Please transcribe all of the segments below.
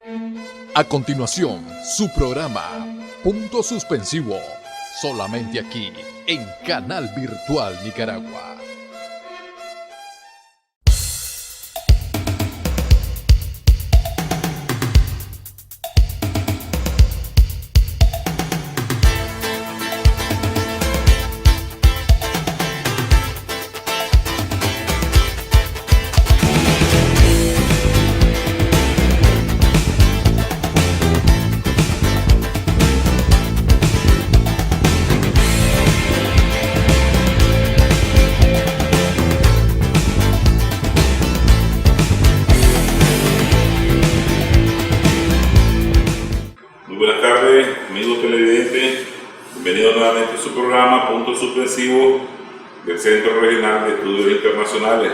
A continuación, su programa Punto Suspensivo, solamente aquí en Canal Virtual Nicaragua. Buenas tardes, amigos televidentes. Bienvenidos nuevamente a su programa Punto Suspensivo del Centro Regional de Estudios Internacionales,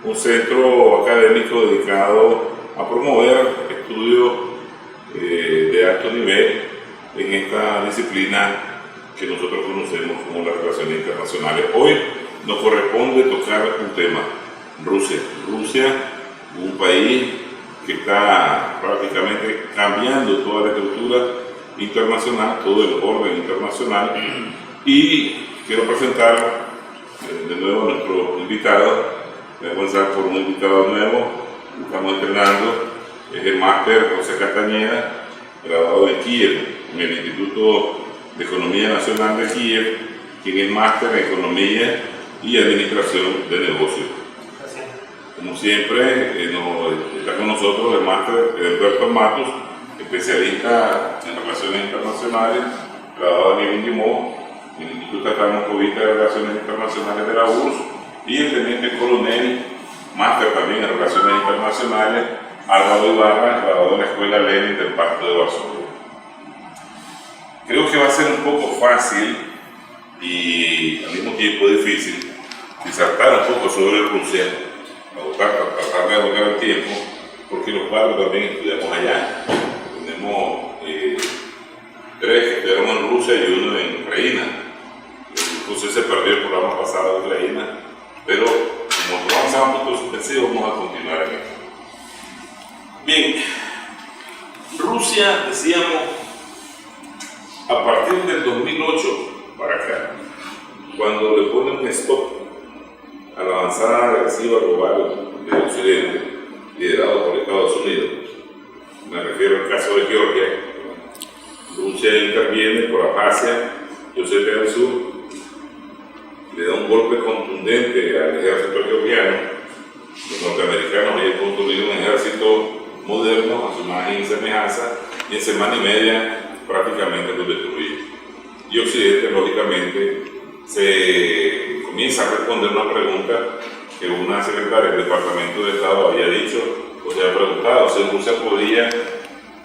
un centro académico dedicado a promover estudios de alto nivel en esta disciplina que nosotros conocemos como las relaciones internacionales. Hoy nos corresponde tocar un tema: Rusia. Rusia, un país que está prácticamente cambiando toda la estructura internacional, todo el orden internacional. Y quiero presentar de nuevo a nuestro invitado. Voy a comenzar por un invitado nuevo que estamos entrenando. Es el máster José Castañeda, graduado en Kiev, en el Instituto de Economía Nacional de Kiev, quien es máster en Economía y Administración de Negocios. Como siempre, está con nosotros el máster Alberto Matos, especialista en Relaciones Internacionales, graduado en IBIMO, en el Instituto Académico de Relaciones Internacionales de la URSS, y el teniente coronel, máster también en Relaciones Internacionales, Álvaro Ibarra, graduado en la Escuela Lenin del Pacto de Varsovia. Creo que va a ser un poco fácil y al mismo tiempo difícil disertar un poco sobre Rusia, tratar de ahogar el tiempo, porque los cuatro también estudiamos allá. Tenemos tres que estudiaron en Rusia y uno en Ucrania. Entonces se perdió el programa pasado de Ucrania, pero como el programa se llama Punto Suspensivo, vamos a continuar en esto. Bien, Rusia, decíamos, a partir del 2008 para acá, cuando le ponen un stop a la avanzada agresiva global del Occidente, liderado por Estados Unidos, me refiero al caso de Georgia. Rusia interviene por Abjasia y Osetia del Sur, le da un golpe contundente al ejército georgiano. Los norteamericanos habían construido un ejército moderno a su imagen y semejanza, y en semana y media prácticamente lo destruyeron. Y Occidente, lógicamente, se comienza a responder una pregunta que una secretaria del Departamento de Estado había dicho, o se había preguntado si Rusia podía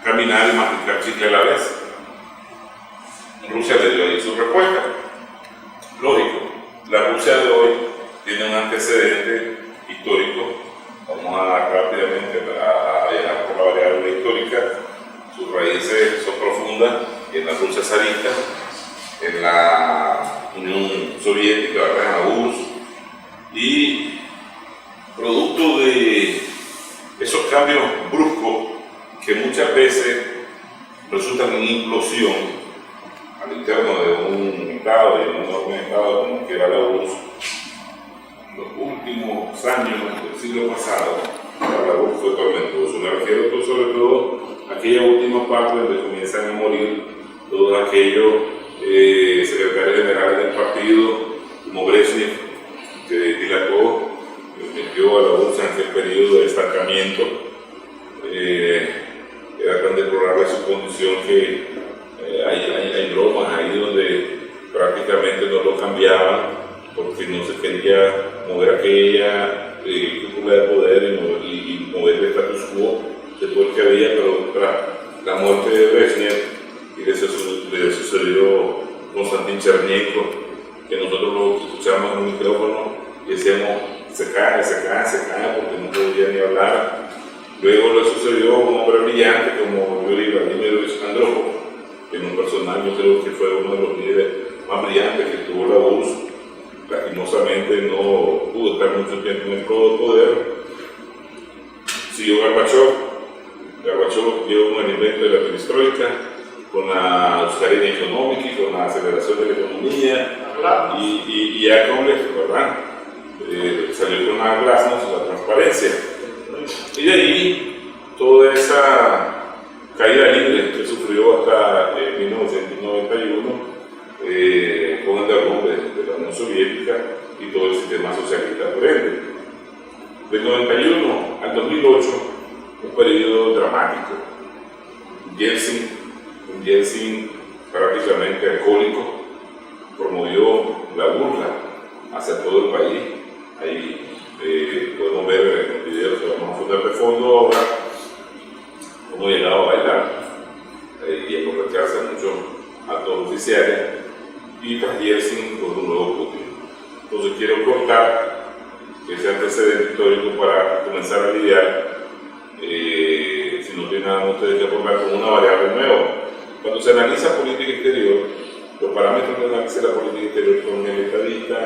caminar y masticar chicle a la vez. Rusia le dio ahí su respuesta. Lógico, la Rusia de hoy tiene un antecedente histórico. Vamos a rápidamente a viajar por la variable histórica. Sus raíces son profundas en la Rusia zarista, en la Unión Soviética, en la URSS, y producto de esos cambios bruscos que muchas veces resultan en implosión al interno de un Estado y de un enorme Estado como que era la URSS. Los últimos años del siglo pasado para la URSS fue tormentoso. Me refiero sobre todo a aquella última parte donde comienzan a morir todos aquellos secretarios generales del partido, como Brezhnev, que dilató, metió a la URSS en aquel periodo de estancamiento. Era tan deplorable su condición que hay bromas ahí donde prácticamente no lo cambiaban porque no se quería mover aquella cúpula de poder y mover el status quo de todo el que había, pero tras la muerte de Brezhnev y le sucedió Konstantin Chernenko, que nosotros lo escuchamos en un micrófono y decíamos se cae porque no podía ni hablar. Luego le sucedió a un hombre brillante como Yuri Vladimirovich Andropov, que en un personal yo creo que fue uno de los líderes más brillantes que tuvo la URSS. Lastimosamente no pudo estar mucho tiempo en el poder. Siguió Gorbachev eso lleva un invento de la perestroika, con la austeridad económica y con la aceleración de la economía, y ya con ¿verdad? Salió con la glasnost, la transparencia. Y de ahí, toda esa caída libre que sufrió hasta 1991, con el derrumbe de la Unión Soviética y todo el sistema socialista por ende. Del 91 al 2008, un periodo dramático. Yeltsin prácticamente alcohólico, promovió la burla hacia todo el país. Ahí podemos ver en los videos que vamos a poner de fondo ahora cómo llegaba a bailar y a convertirse en muchos actos oficiales, y tras Yeltsin con un nuevo Putin. Entonces quiero cortar ese antecedente histórico para comenzar a lidiar, si no tienen nada ustedes que aportar, con una variable nueva. Cuando se analiza política exterior, los parámetros de análisis de la política exterior son el estadista,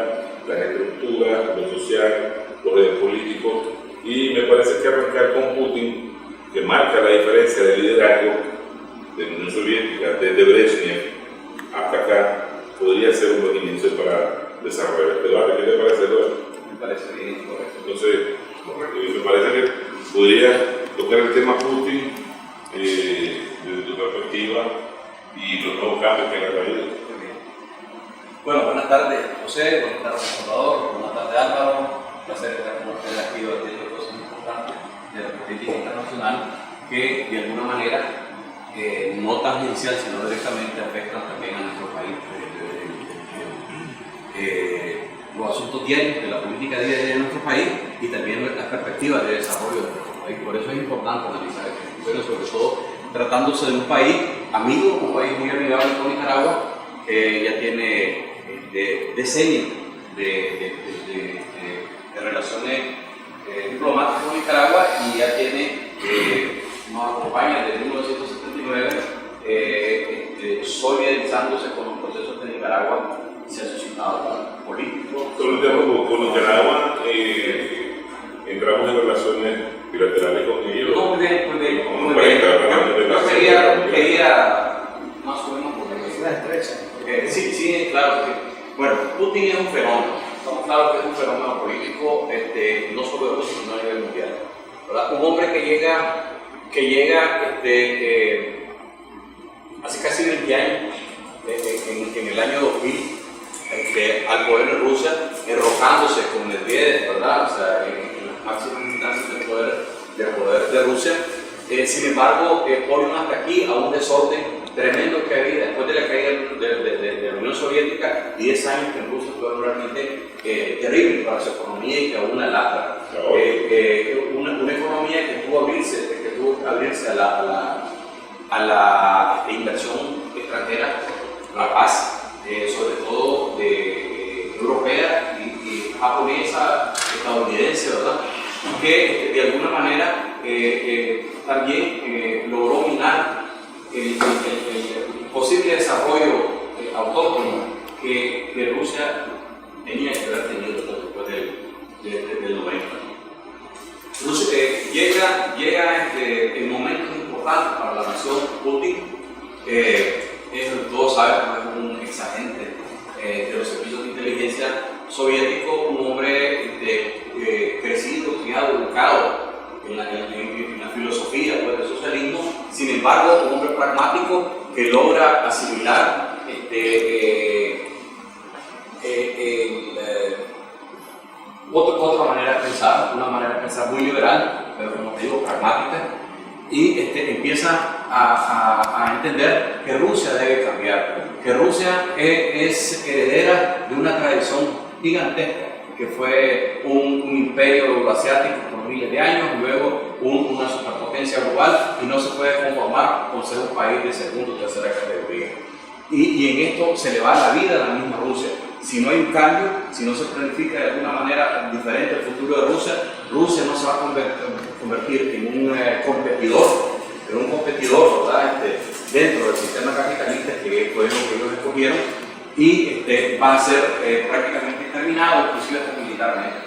las estructuras, lo social, los redes políticos, y me parece que arrancar con Putin, que marca la diferencia de liderazgo de la Unión Soviética, desde Brezhnev hasta acá, podría ser un buen inicio para desarrollar este debate. ¿Qué te parece, Eduardo? Me parece bien, correcto. Entonces, me parece que podría tocar el tema Putin desde tu perspectiva y los nuevos cambios que han traído. Bueno, buenas tardes, José, buenas tardes, Salvador, buenas tardes, Álvaro. Un placer estar con ustedes aquí debatiendo cosas importantes de la política internacional que, de alguna manera, no tangencial, sino directamente afectan también a nuestro país. Los asuntos diarios de la política diaria de nuestro país y también nuestras perspectivas de desarrollo de nuestro país. Por eso es importante analizar esto, pero sobre todo tratándose de un país amigo, un país muy amigable con Nicaragua, que ya tiene decenios de relaciones diplomáticas con Nicaragua y ya tiene, nos acompaña desde 1979, solidarizándose con los procesos de Nicaragua. Se ha suscitado políticos. Con Nicaragua entramos en relaciones bilaterales con ellos. No, muy bien, muy bien. Muy bien. Yo quería más o menos por la estrecha. Sí, claro. Sí. Bueno, Putin es un fenómeno. Estamos claros que es un fenómeno político, no solo de Rusia, sino a nivel mundial. ¿Verdad? Un hombre que llega hace casi 20 años, en el año 2000, al poder en Rusia, enrocándose con Medvedev, ¿verdad? O sea, en las máximas instancias del poder de Rusia. Sin embargo, ponen hasta aquí a un desorden tremendo que había después de la caída de la Unión Soviética, 10 años que en Rusia fueron realmente terribles para su economía y que aún la lastra. Una economía que tuvo que abrirse a la inversión extranjera rapaz, sobre todo europea y japonesa, estadounidense, ¿verdad? Que de alguna manera también logró minar el posible desarrollo autóctono que Rusia tenía que haber tenido después del 90. Entonces llega en momentos importantes para la nación. Putin, todos saben que es un exagente de los servicios de inteligencia soviético, un hombre crecido, criado, educado en la filosofía del socialismo. Sin embargo, un hombre pragmático que logra asimilar otra manera de pensar, una manera de pensar muy liberal, pero como te digo, pragmática, y empieza a entender que Rusia debe cambiar, que Rusia es heredera de una tradición gigantesca, que fue un imperio euroasiático por miles de años, luego una superpotencia global, y no se puede conformar con ser un país de segunda o tercera categoría. Y en esto se le va la vida a la misma Rusia. Si no hay un cambio, si no se planifica de alguna manera diferente el futuro de Rusia, Rusia no se va a convertir en un competidor, ¿verdad? Dentro del sistema capitalista que fue lo que ellos escogieron, y va a ser prácticamente exterminado, inclusive hasta militarmente.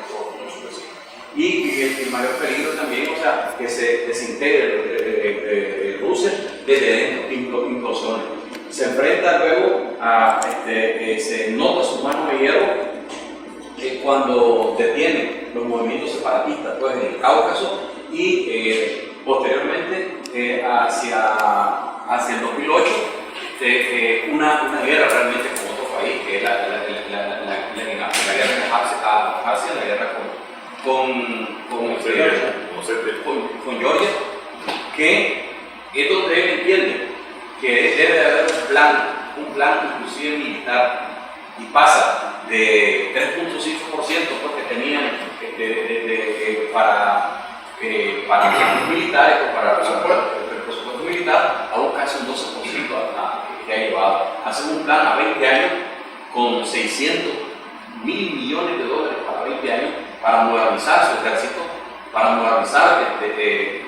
Y el mayor peligro también, o sea, que se desintegre produce desde dentro, implosiones. Se enfrenta luego se nota su mano de hierro cuando detiene los movimientos separatistas pues, en el Cáucaso y posteriormente hacia el 2008 una guerra realmente con otro país, que es la guerra de Abjasia, la guerra con Georgia, que es donde él entiende que debe de haber un plan inclusive militar, y pasa de 3.5% porque tenían para planes militares o para el presupuesto militar a un casi un 12% que ha llevado. Hacen un plan a 20 años con 600 mil millones de dólares para 20 años para modernizar su ejército, para modernizar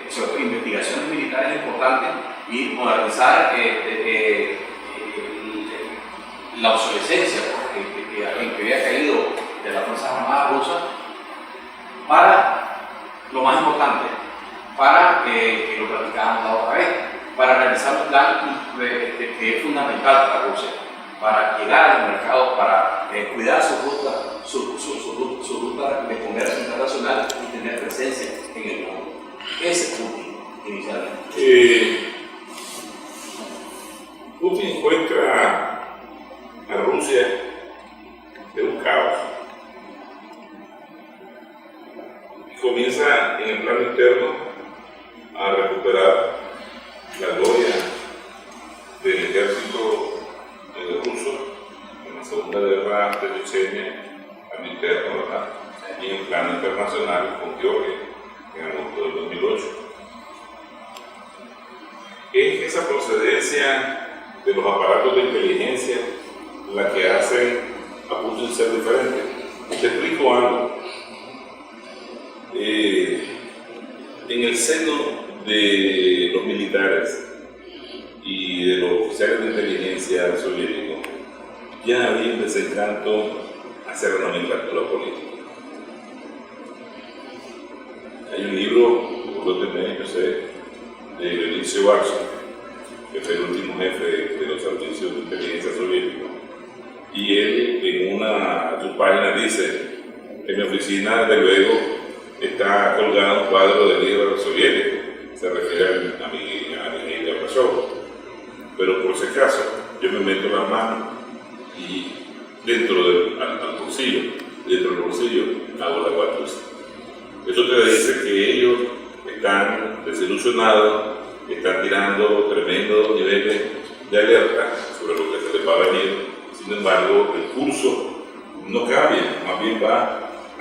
sobre investigaciones militares importantes y modernizar la obsolescencia que había caído de las Fuerzas Armadas rusas, para lo más importante, para que lo platicábamos la otra vez, para realizar un plan que es fundamental para Rusia, para llegar al mercado, para cuidar su ruta de comercio internacional y tener presencia en el mundo. Ese es Putin, inicialmente. Putin encuentra a Rusia de un caos y comienza en el plano interno a recuperar la gloria del ejército ruso en la Segunda Guerra de Chechenia al interno, ¿verdad? Y en el plano internacional con Georgia en agosto del 2008. Es esa procedencia de los aparatos de inteligencia la que hace a Putin ser diferente. Te explico algo. En el seno de los militares y de los oficiales de inteligencia soviéticos ya había un desencanto hacia la nomenclatura política. Hay un libro, lo tenéis, yo sé, de Leonid Shevardnadze, que fue el último jefe de los servicios de inteligencia soviéticos, y él en una de sus páginas dice: en mi oficina, desde luego, está colgado un cuadro del líder soviético, se refiere a mi Gorbachev, pero por si acaso yo me meto la mano y dentro del bolsillo hago la guatusa. Eso te dice que ellos están desilusionados, están tirando tremendos niveles de alerta sobre lo que se les va a venir. Sin embargo, el curso no cambia, más bien va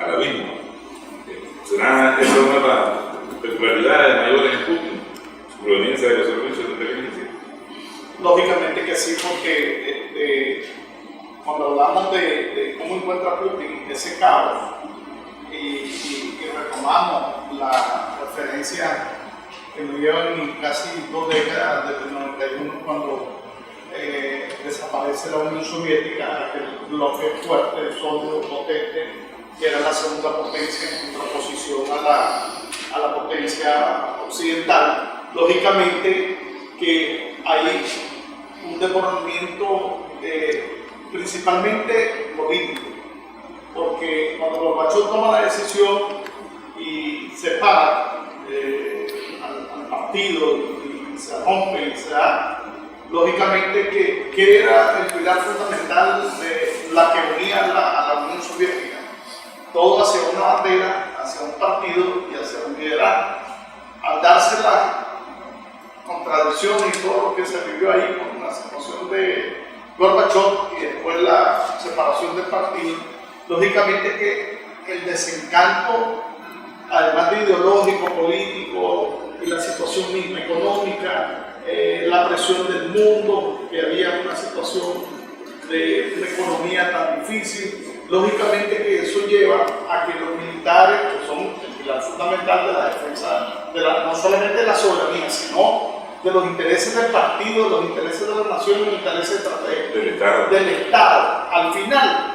a la misma. ¿Será esa una de las peculiaridades mayores de Putin, su proveniencia de los servicios de inteligencia? Lógicamente que sí, porque cuando hablamos de cómo encuentra Putin ese caos y retomamos la referencia que nos llevan casi 2 décadas, desde el 91, cuando desaparece la Unión Soviética, aquel bloque fuerte, sólido, potente, que era la segunda potencia en contraposición a la potencia occidental. Lógicamente que hay un desbordamiento principalmente político, porque cuando Gorbachev toma la decisión y separa al partido y se rompe y se da, lógicamente que era el pilar fundamental de la que unía a la Unión Soviética, todo hacia una bandera, hacia un partido y hacia un liderazgo. Al darse la contradicción y todo lo que se vivió ahí con la situación de Gorbachev y después la separación del partido, lógicamente que el desencanto, además de ideológico, político, y la situación misma económica, la presión del mundo, que había una situación de una economía tan difícil, lógicamente que eso lleva a que los militares, que son el pilar fundamental de la defensa, no solamente de la soberanía, sino de los intereses del partido, de los intereses de la nación, de los intereses del Estado. Al final,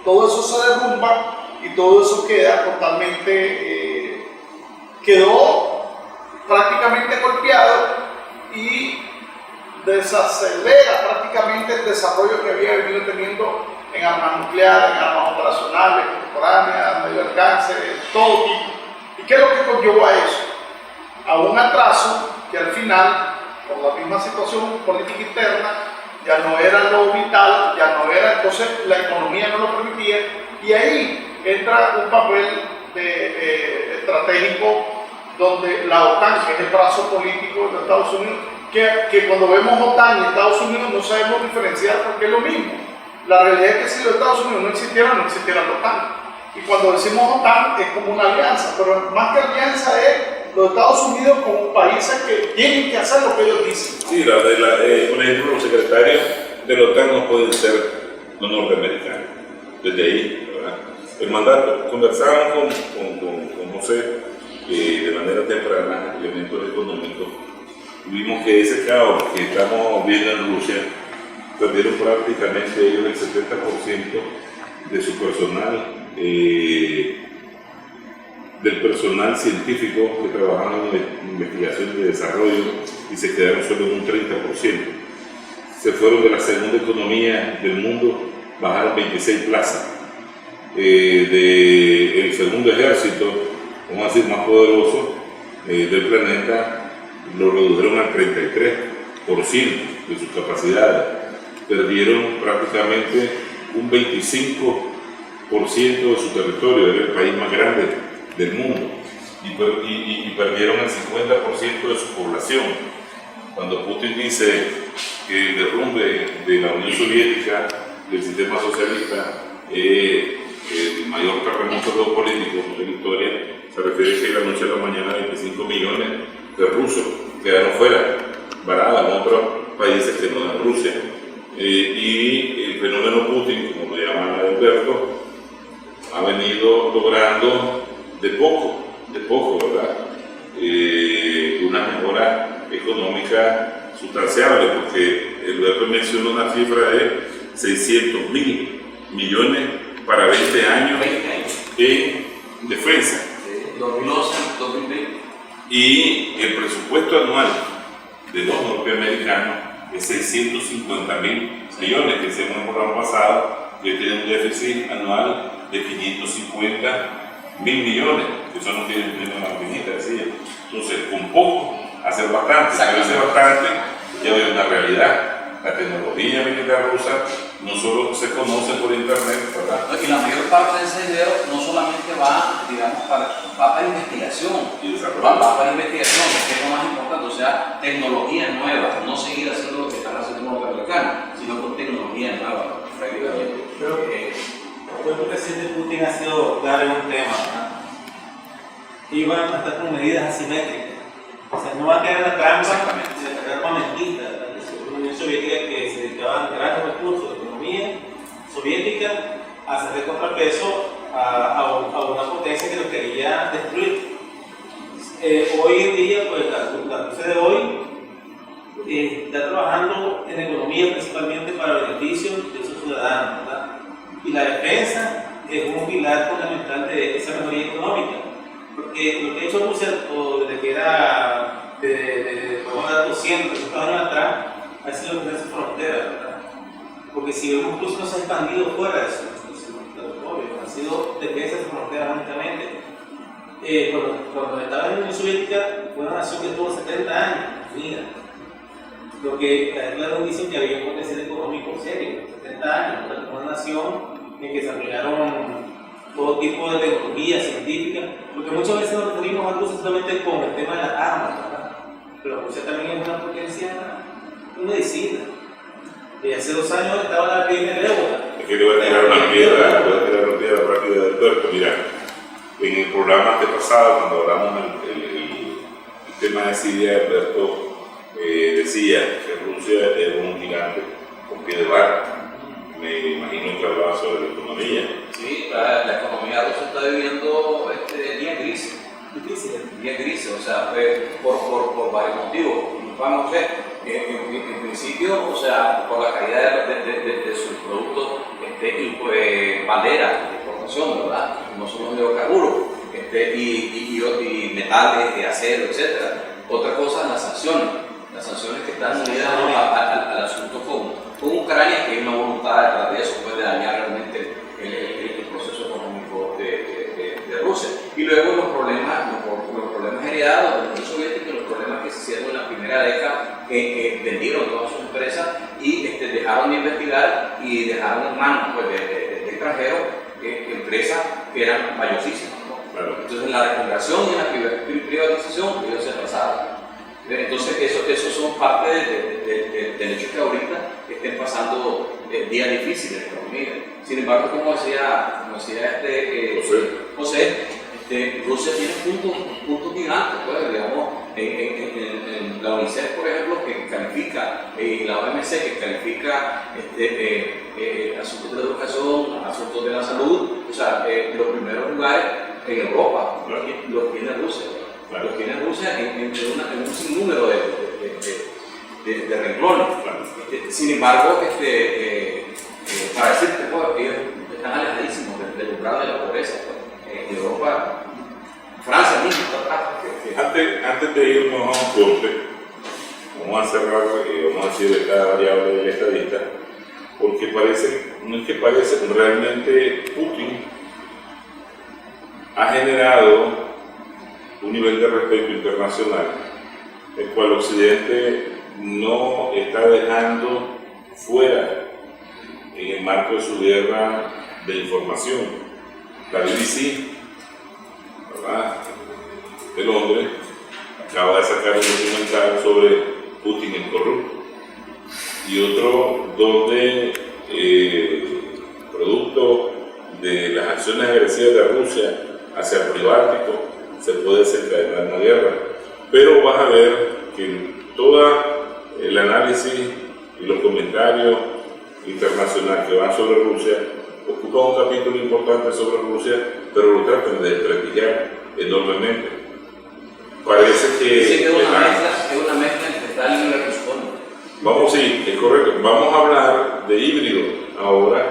todo eso se derrumba y todo eso queda totalmente, quedó prácticamente golpeado, y desacelera prácticamente el desarrollo que había venido teniendo en armas nucleares, en armas operacionales, contemporáneas, medio alcance, todo tipo. ¿Y qué es lo que conllevó a eso? A un atraso que al final, por la misma situación política interna, ya no era lo vital, ya no era, entonces la economía no lo permitía, y ahí entra un papel estratégico donde la OTAN, que es el brazo político de Estados Unidos, que cuando vemos OTAN y Estados Unidos no sabemos diferenciar porque es lo mismo. La realidad es que si los Estados Unidos no existieran la OTAN. Y cuando decimos OTAN es como una alianza, pero más que alianza es los Estados Unidos como países que tienen que hacer lo que ellos dicen. Sí, por ejemplo, los secretarios de la OTAN no pueden ser los norteamericanos. Desde ahí, ¿verdad? El mandato, conversábamos con José de manera temprana, elementos económicos, y vimos que ese caos que estamos viendo en Rusia, perdieron prácticamente ellos el 70% de su personal, del personal científico que trabajaba en investigación y desarrollo, y se quedaron solo en un 30%. Se fueron de la segunda economía del mundo, bajaron 26 plazas. Del segundo ejército, vamos a decir, más poderoso del planeta, lo redujeron al 33% de sus capacidades. Perdieron prácticamente un 25% de su territorio, era el país más grande del mundo, y perdieron el 50% de su población. Cuando Putin dice que el derrumbe de la Unión Soviética, del sistema socialista, el mayor terremoto geopolítico de la historia, se refiere que de la noche a la mañana 25 millones de rusos quedaron fuera, varados en otros países que no eran Rusia. Y el fenómeno Putin, como lo llama Alberto, ha venido logrando de poco, ¿verdad? Una mejora económica sustanciable, porque el web mencionó una cifra de 600.000 millones para 20 años en defensa. 2020. Y el presupuesto anual de los norteamericanos es 650.000 millones, que según el programa pasado, que tiene un déficit anual de 550.000 millones, que eso no tiene una maquinita, decía. Entonces, con poco, hacer bastante, pero hacer bastante ya es una realidad. La tecnología militar rusa no solo se conoce por internet, ¿verdad? Y la mayor parte de ese dinero no solamente va, digamos, va para investigación, va para investigación, que es lo más importante, o sea, tecnologías nuevas, no seguir haciendo lo que están haciendo los americanos, sino con tecnologías nuevas, prácticamente. Pero el presidente Putin ha sido claro en un tema, ¿verdad? Y van a estar con medidas asimétricas, o sea, no va a quedar en la trampa de la trampa mentira. La Unión Soviética, que se dedicaban grandes recursos de economía soviética a hacer de contrapeso a una potencia que lo quería destruir. Hoy en día, pues la Rusia de hoy está trabajando en economía principalmente para el beneficio de sus ciudadanos, ¿verdad? Y la defensa es un pilar fundamental de esa mejoría económica, porque lo que ha hecho Rusia desde que era vamos a dar 200 años atrás, ha sido defender su frontera, ¿verdad? Porque si vemos incluso no se ha expandido fuera de su territorio, ha sido defensa de su frontera únicamente. Cuando estaba en la Unión Soviética, fue una nación que tuvo 70 años, mira. Lo que claro dicen que había un potencial económico serio, 70 años, una nación en que se desarrollaron todo tipo de tecnología científica, porque muchas veces nos referimos a Rusia solamente con el tema de las armas, ¿verdad? Pero Rusia también es una potencia en medicina. Hace 2 años estaba la epidemia de ébola. Es que le voy a tirar una piedra rápida de Alberto. Mira, en el programa antepasado, cuando hablamos el tema de Siria, Alberto decía que Rusia era un gigante con pie de barca. Me imagino que hablaba sobre la economía. Sí, la economía rusa está viviendo días grises. Días grises, o sea, por varios motivos. Vamos a ver, en principio, o sea, por la calidad de sus productos y pues banderas de exportación, ¿verdad? No son los hidrocarburos y metales, acero, etc. Otra cosa, las sanciones que están unidas primera década vendieron todas sus empresas y dejaron de investigar y dejaron en manos pues, de extranjeros empresas que eran valiosísimas, ¿no? Claro. Entonces en la reconversión y en la privatización ellos se pasaron. Entonces eso son parte del hecho que ahorita estén pasando días difíciles en la economía. Sin embargo, como decía José, Rusia tiene puntos gigantes, pues, digamos, en la UNICEF, por ejemplo, que califica, y la OMC que califica asuntos de educación, asuntos de la salud, o sea, los primeros lugares en Europa los tiene Rusia. Claro. Los tiene Rusia en un sinnúmero de renglones. Claro. Sin embargo, para decirte, pues, ellos están alejadísimos del umbral de la pobreza. Pues. En Europa, Francia mismo está atrás. Antes de irnos a un corte, vamos a cerrar, vamos a decir de cada variable del estadista, porque no es que parece, realmente Putin ha generado un nivel de respeto internacional, el cual Occidente no está dejando fuera en el marco de su guerra de información. La BBC, ¿verdad?, de Londres, acaba de sacar un documental sobre Putin el corrupto, y otro donde, producto de las acciones agresivas de Rusia hacia el Pribáltico, se puede desencadenar una guerra. Pero vas a ver que todo el análisis y los comentarios internacionales que van sobre Rusia ocupan un capítulo importante sobre Rusia, pero lo tratan de desprestigiar enormemente. Parece que sí, es una mezcla entre Stalin y Berlusconi. Sí, es correcto. Vamos a hablar de híbrido ahora,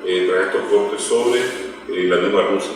tras estos cortes sobre la nueva Rusia.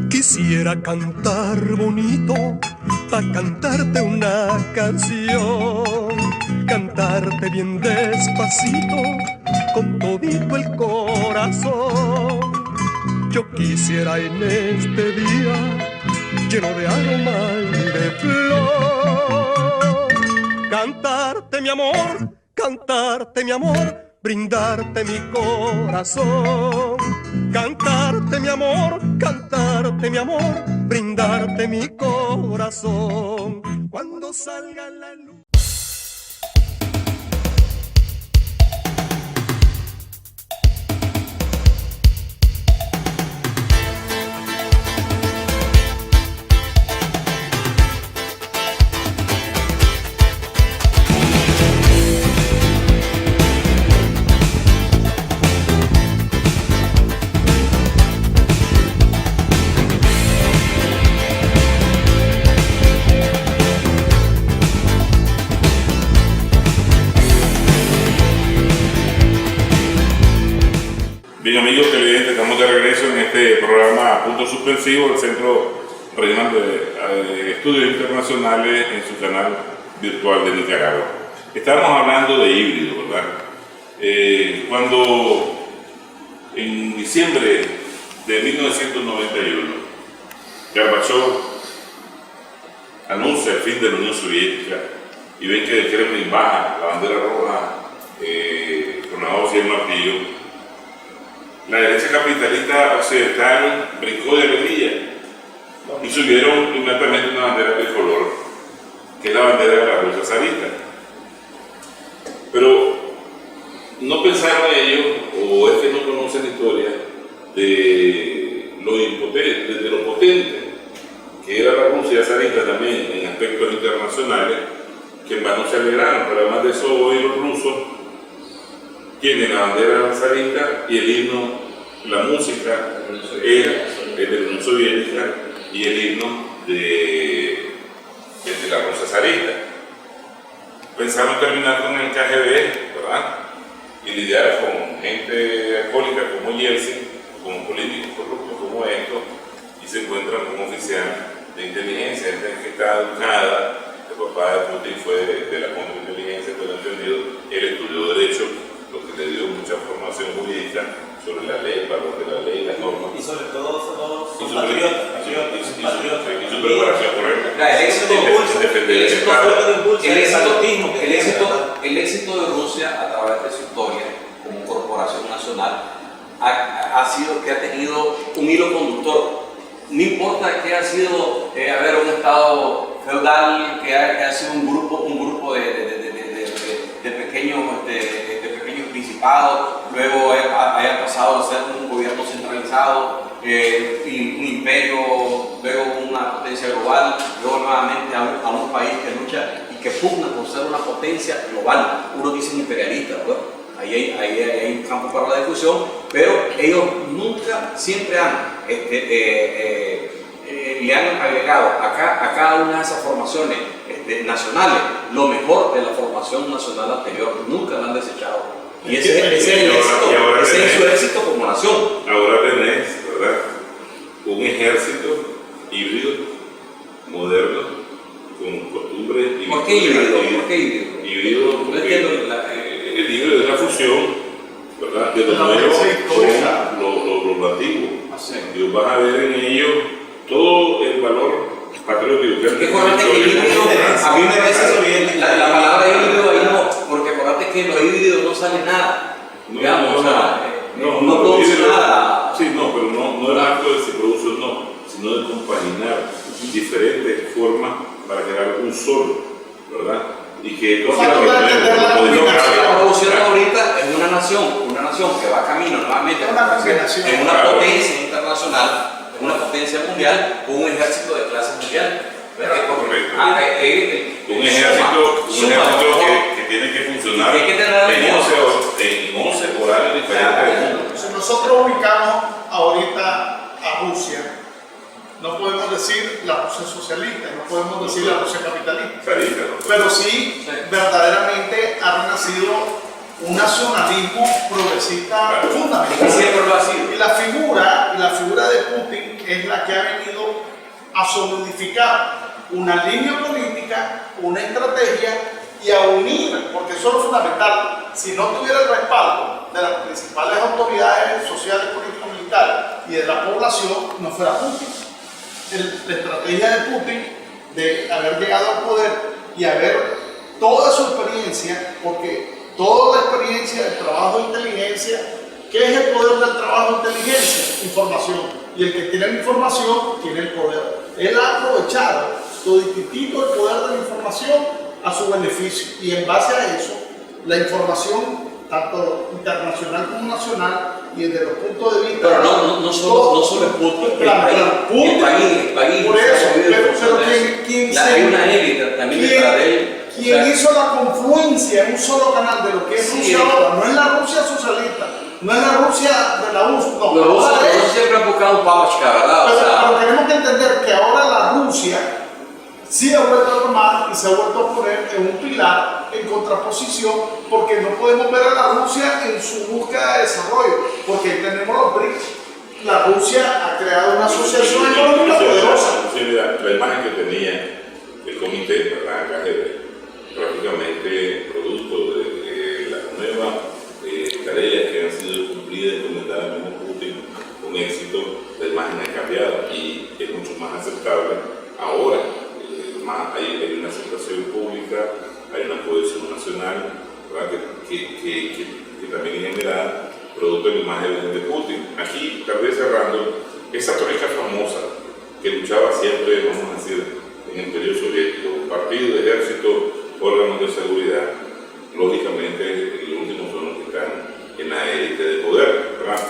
Quisiera cantar bonito, pa' cantarte una canción, cantarte bien despacito, con todito el corazón. Yo quisiera en este día, lleno de aroma y de flor, cantarte mi amor, brindarte mi corazón. Cantarte mi amor, brindarte mi corazón. Cuando salga la luz. Bien, amigos televidentes, estamos de regreso en este programa Punto Suspensivo, el Centro Regional de Estudios Internacionales en su canal virtual de Nicaragua. Estamos hablando de híbrido, ¿verdad? Cuando en diciembre de 1991 Gorbachev anuncia el fin de la Unión Soviética y ven que el Kremlin baja la bandera roja con la hoz y el martillo, la derecha capitalista occidental brincó de alegría y subieron inmediatamente una bandera tricolor, que es la bandera de la Rusia zarista. Pero no pensaron ellos, o es que no conoce la historia de lo potente que era la Rusia zarista también en aspectos internacionales, que en vano se alegraron, pero además de eso hoy los rusos tienen la bandera zarista y el himno, la música es de la Unión Soviética y el himno de la Rusia zarista. Pensamos terminar con el KGB, ¿verdad? Y lidiar con gente alcohólica como Yeltsin, con políticos corruptos como estos, y se encuentran con un oficial de inteligencia, gente que está educada. El papá de Putin fue de la contrainteligencia, pero entendido, él estudió Derecho, lo que le dio mucha formación jurídica sobre la ley, el valor de la ley, las normas. Y sobre todo son Y su patriotas. y su preparación correcta. El éxito el éxito de Rusia a través de su historia como corporación nacional ha sido que ha tenido un hilo conductor. No importa que ha sido un estado feudal, que ha sido un grupo de pequeños principados, luego haya pasado a ser un gobierno centralizado, y un imperio, luego una potencia global, luego nuevamente a un país que lucha y que pugna por ser una potencia global. Uno dice imperialista, ¿verdad? Ahí hay un campo para la discusión, pero ellos nunca, siempre le han agregado a cada una de esas formaciones nacionales lo mejor de la formación nacional anterior, nunca la han desechado. Y ese es su éxito como nación. Ahora tenés, ¿verdad?, un ejército híbrido, moderno, con costumbres y... ¿Por qué híbrido? Híbrido porque el híbrido es la fusión, ¿verdad?, de lo La nuevo historia. con lo antiguo. Y vas a ver en ello todo el valor patriótico. Es que acuérdate que el híbrido, a mí me parece la palabra híbrido ahí no, porque acuérdate que en los híbridos no sale nada. No produce nada. Sí, no, pero no el acto de si produce o no, sino de compaginar diferentes formas para crear un solo, ¿verdad? Y que todo la producción ahorita es una nación que va camino nuevamente en una potencia internacional, en una potencia mundial, con un ejército de clase mundial. Correcto. Un ejército que tiene que funcionar en 11 horarios diferentes. Si nosotros ubicamos ahorita a Rusia, no podemos decir la Rusia socialista, no podemos decir la Rusia capitalista, pero sí verdaderamente ha renacido un nacionalismo progresista fundamental. Y siempre lo ha sido. Y la figura de Putin es la que ha venido a solidificar una línea política, una estrategia y a unir, porque eso es lo fundamental. Si no tuviera el respaldo de las principales autoridades sociales, políticas, militares y de la población, no fuera Putin. La estrategia de Putin de haber llegado al poder y haber toda su experiencia, porque toda la experiencia del trabajo de inteligencia, ¿qué es el poder del trabajo de inteligencia? Información. Y el que tiene la información tiene el poder. Él ha aprovechado toditito el poder de la información a su beneficio. Y en base a eso, la información, tanto internacional como nacional, y desde los puntos de vista... Pero no solo es Putin, el país. Por eso, pero hay una élite también detrás de él. Quien hizo la confluencia en un solo canal de lo que es Rusia ahora, no es la Rusia socialista, no es la Rusia de la URSS, no. Los rusos siempre han buscado un pavachka, ¿verdad? Pero tenemos que entender que ahora la Rusia sí ha vuelto a tomar y se ha vuelto a poner en un pilar en contraposición, porque no podemos ver a la Rusia en su búsqueda de desarrollo, porque ahí tenemos los BRICS. La Rusia ha creado una asociación económica poderosa. La imagen que tenía el comité, ¿verdad?, KGB, prácticamente producto de las nuevas tareas que han sido cumplidas y encomendadas por Putin con éxito, la imagen ha cambiado y es mucho más aceptable ahora. Hay una aceptación pública, hay una cohesión nacional, ¿verdad?, que también es generada producto de la imagen de Putin. Aquí, tal vez cerrando, esa troika famosa que luchaba siempre, vamos a decir, en el periodo soviético, partido de ejército, órganos de seguridad, lógicamente los últimos son los que están en la élite de poder, ¿verdad?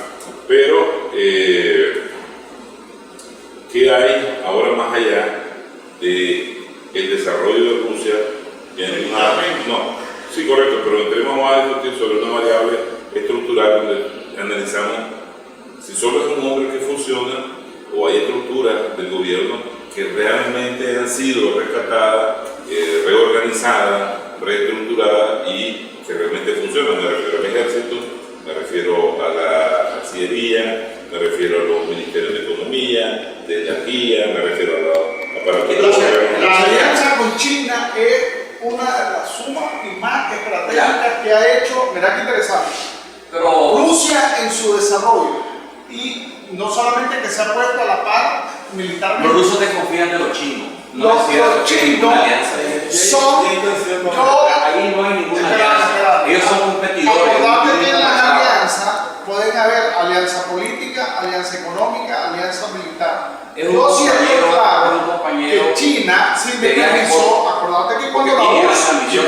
solo es un hombre que funciona o hay estructuras del gobierno que realmente han sido rescatadas, reorganizadas, reestructuradas y que realmente funcionan. Me refiero al ejército, me refiero a la Cancillería, me refiero a los ministerios de Economía, de Energía, me refiero a la aparatura. La alianza con China es una de las sumas y más estratégicas que ha hecho, mirá qué interesante, Pero Rusia en su desarrollo, y no solamente que se ha puesto a la par militarmente. los rusos desconfían de los chinos. No Los es cierto que hay chinos ninguna alianza. son, Ahí no hay ninguna alianza. Ellos son competidores. Recordate que en las alianzas pueden haber alianza política, alianza económica, alianza militar. Es un Yo siento compañero, claro es un compañero que China se de independizó. Acordate que cuando la porque tiene URSS, una misión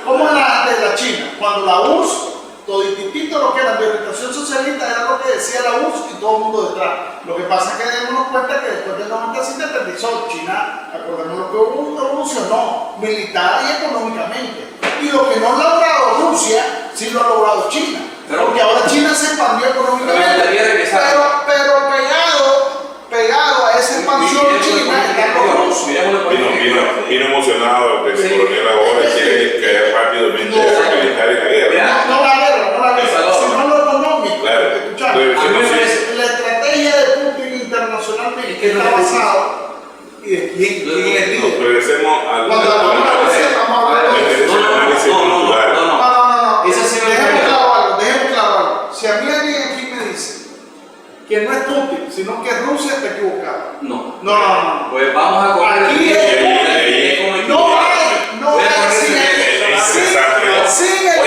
¿cómo era de la China? Cuando la URSS, todititito lo que era la orientación socialista era lo que decía la URSS y todo el mundo detrás. Lo que pasa es que démonos cuenta que después del 90 se independizó China, acordémonos que evolucionó militar y económicamente. Y lo que no ha logrado Rusia, sí lo ha logrado China. Porque ahora China se expandió económicamente. Pero pegado a esa expansión china está los rusos. Vino emocionado el coronel ahora y quiere caer rápidamente a militar en la guerra. No la guerra, sino lo económico. Claro. Escuchar, la estrategia de Putin internacionalmente que está basado y de quién es líder. Nos regresemos al Cuando hablamos de Rusia, estamos hablando de análisis cultural. No. Esa sí me Dejemos gusta. claro algo. Si a mí alguien aquí me dice que no es Putin, sino que es Rusia, está equivocado. No. No. Pues vamos a coger Aquí no hay sin el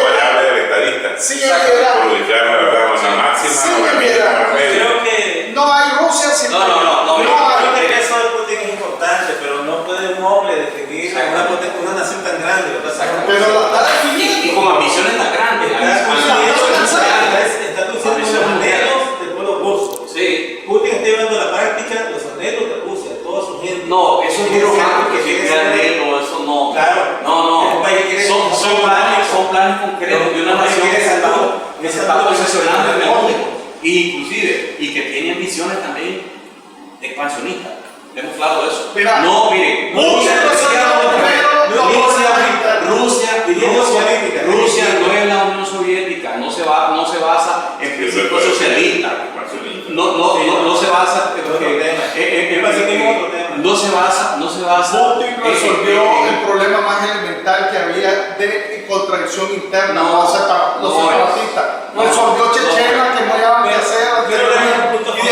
variable del estadista. sin el liderazgo. Por ubicar la máxima Sí, o la mira, mínima promedio. Creo que No hay Rusia sin No. creo que el peso de Putin es importante, pero no puede un hombre definir una nación tan grande, ¿verdad? pero la está Y definiendo. con ambiciones tan grandes. Está diciendo los anhelos del pueblo ruso. Sí. Putin está llevando a la práctica los anhelos de Rusia, toda su gente. No, eso es muy romántico que se queda de él, eso no. Claro. No. Un país que quiere- Son planes concretos de una nación que se está posicionando en el mundo. Inclusive, y que tiene ambiciones también expansionistas. Tenemos claro eso. Mira, No, mire, Rusia no es Rusia no es la Unión Soviética, no se basa en principios socialistas. No se basa no se basa Putin resolvió el problema más elemental que había de contradicción interna, No, los separatistas. Resolvió Chechenia, que no hallaban que hacer. Y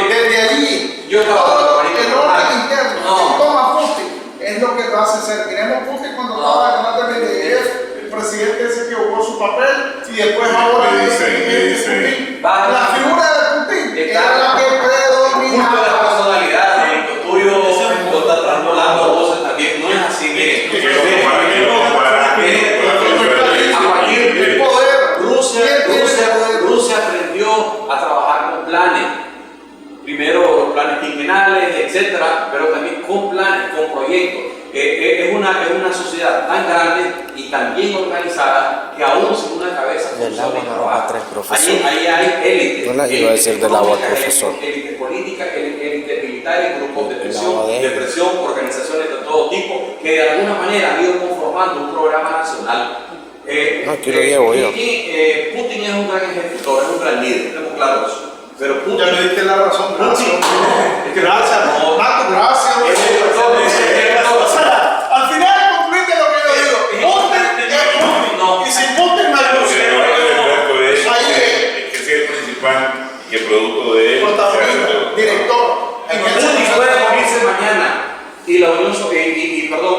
desde allí, Yo estaba todo con el orden interno No. que toma Putin es lo que lo hace ser. Miremos Putin cuando estaba ganando el Medvedev, el presidente ese que jugó su papel, y después ahora Me es dicen. Putin. Va. La figura de Putin Está. era la que Culto de la predominaba. personalidad, el tuyo lo está trasladando voces también, no es así, mire. Quiero comparar con la figura de A partir El Putin. poder. Rusia aprendió a trabajar con planes. Primero los planes quinquenales, etcétera, pero también con planes, con proyectos. Es una sociedad tan grande y tan bien organizada que aún sin una cabeza Del agua funciona y no trabaja. va a traer profesor. Ahí hay élites. No la iba a decir del agua, élites profesor. Élites políticas, élites militares, grupos de El agua de presión, organizaciones de todo tipo, que de alguna manera han ido conformando un programa nacional. No, aquí lo llevo yo. Putin es un gran ejecutor, es un gran líder, tenemos claro eso. Pero Putin. Ya me diste la razón, gracias. Gracias, no. Marco, gracias. O sea, al final concluiste lo que yo digo. Putin es Putin. No. Y sin Putin no hay Rusia. Ahí es. Que es el principal y que producto de él. Protagonista, director. En el Putin puede morirse mañana y la Unión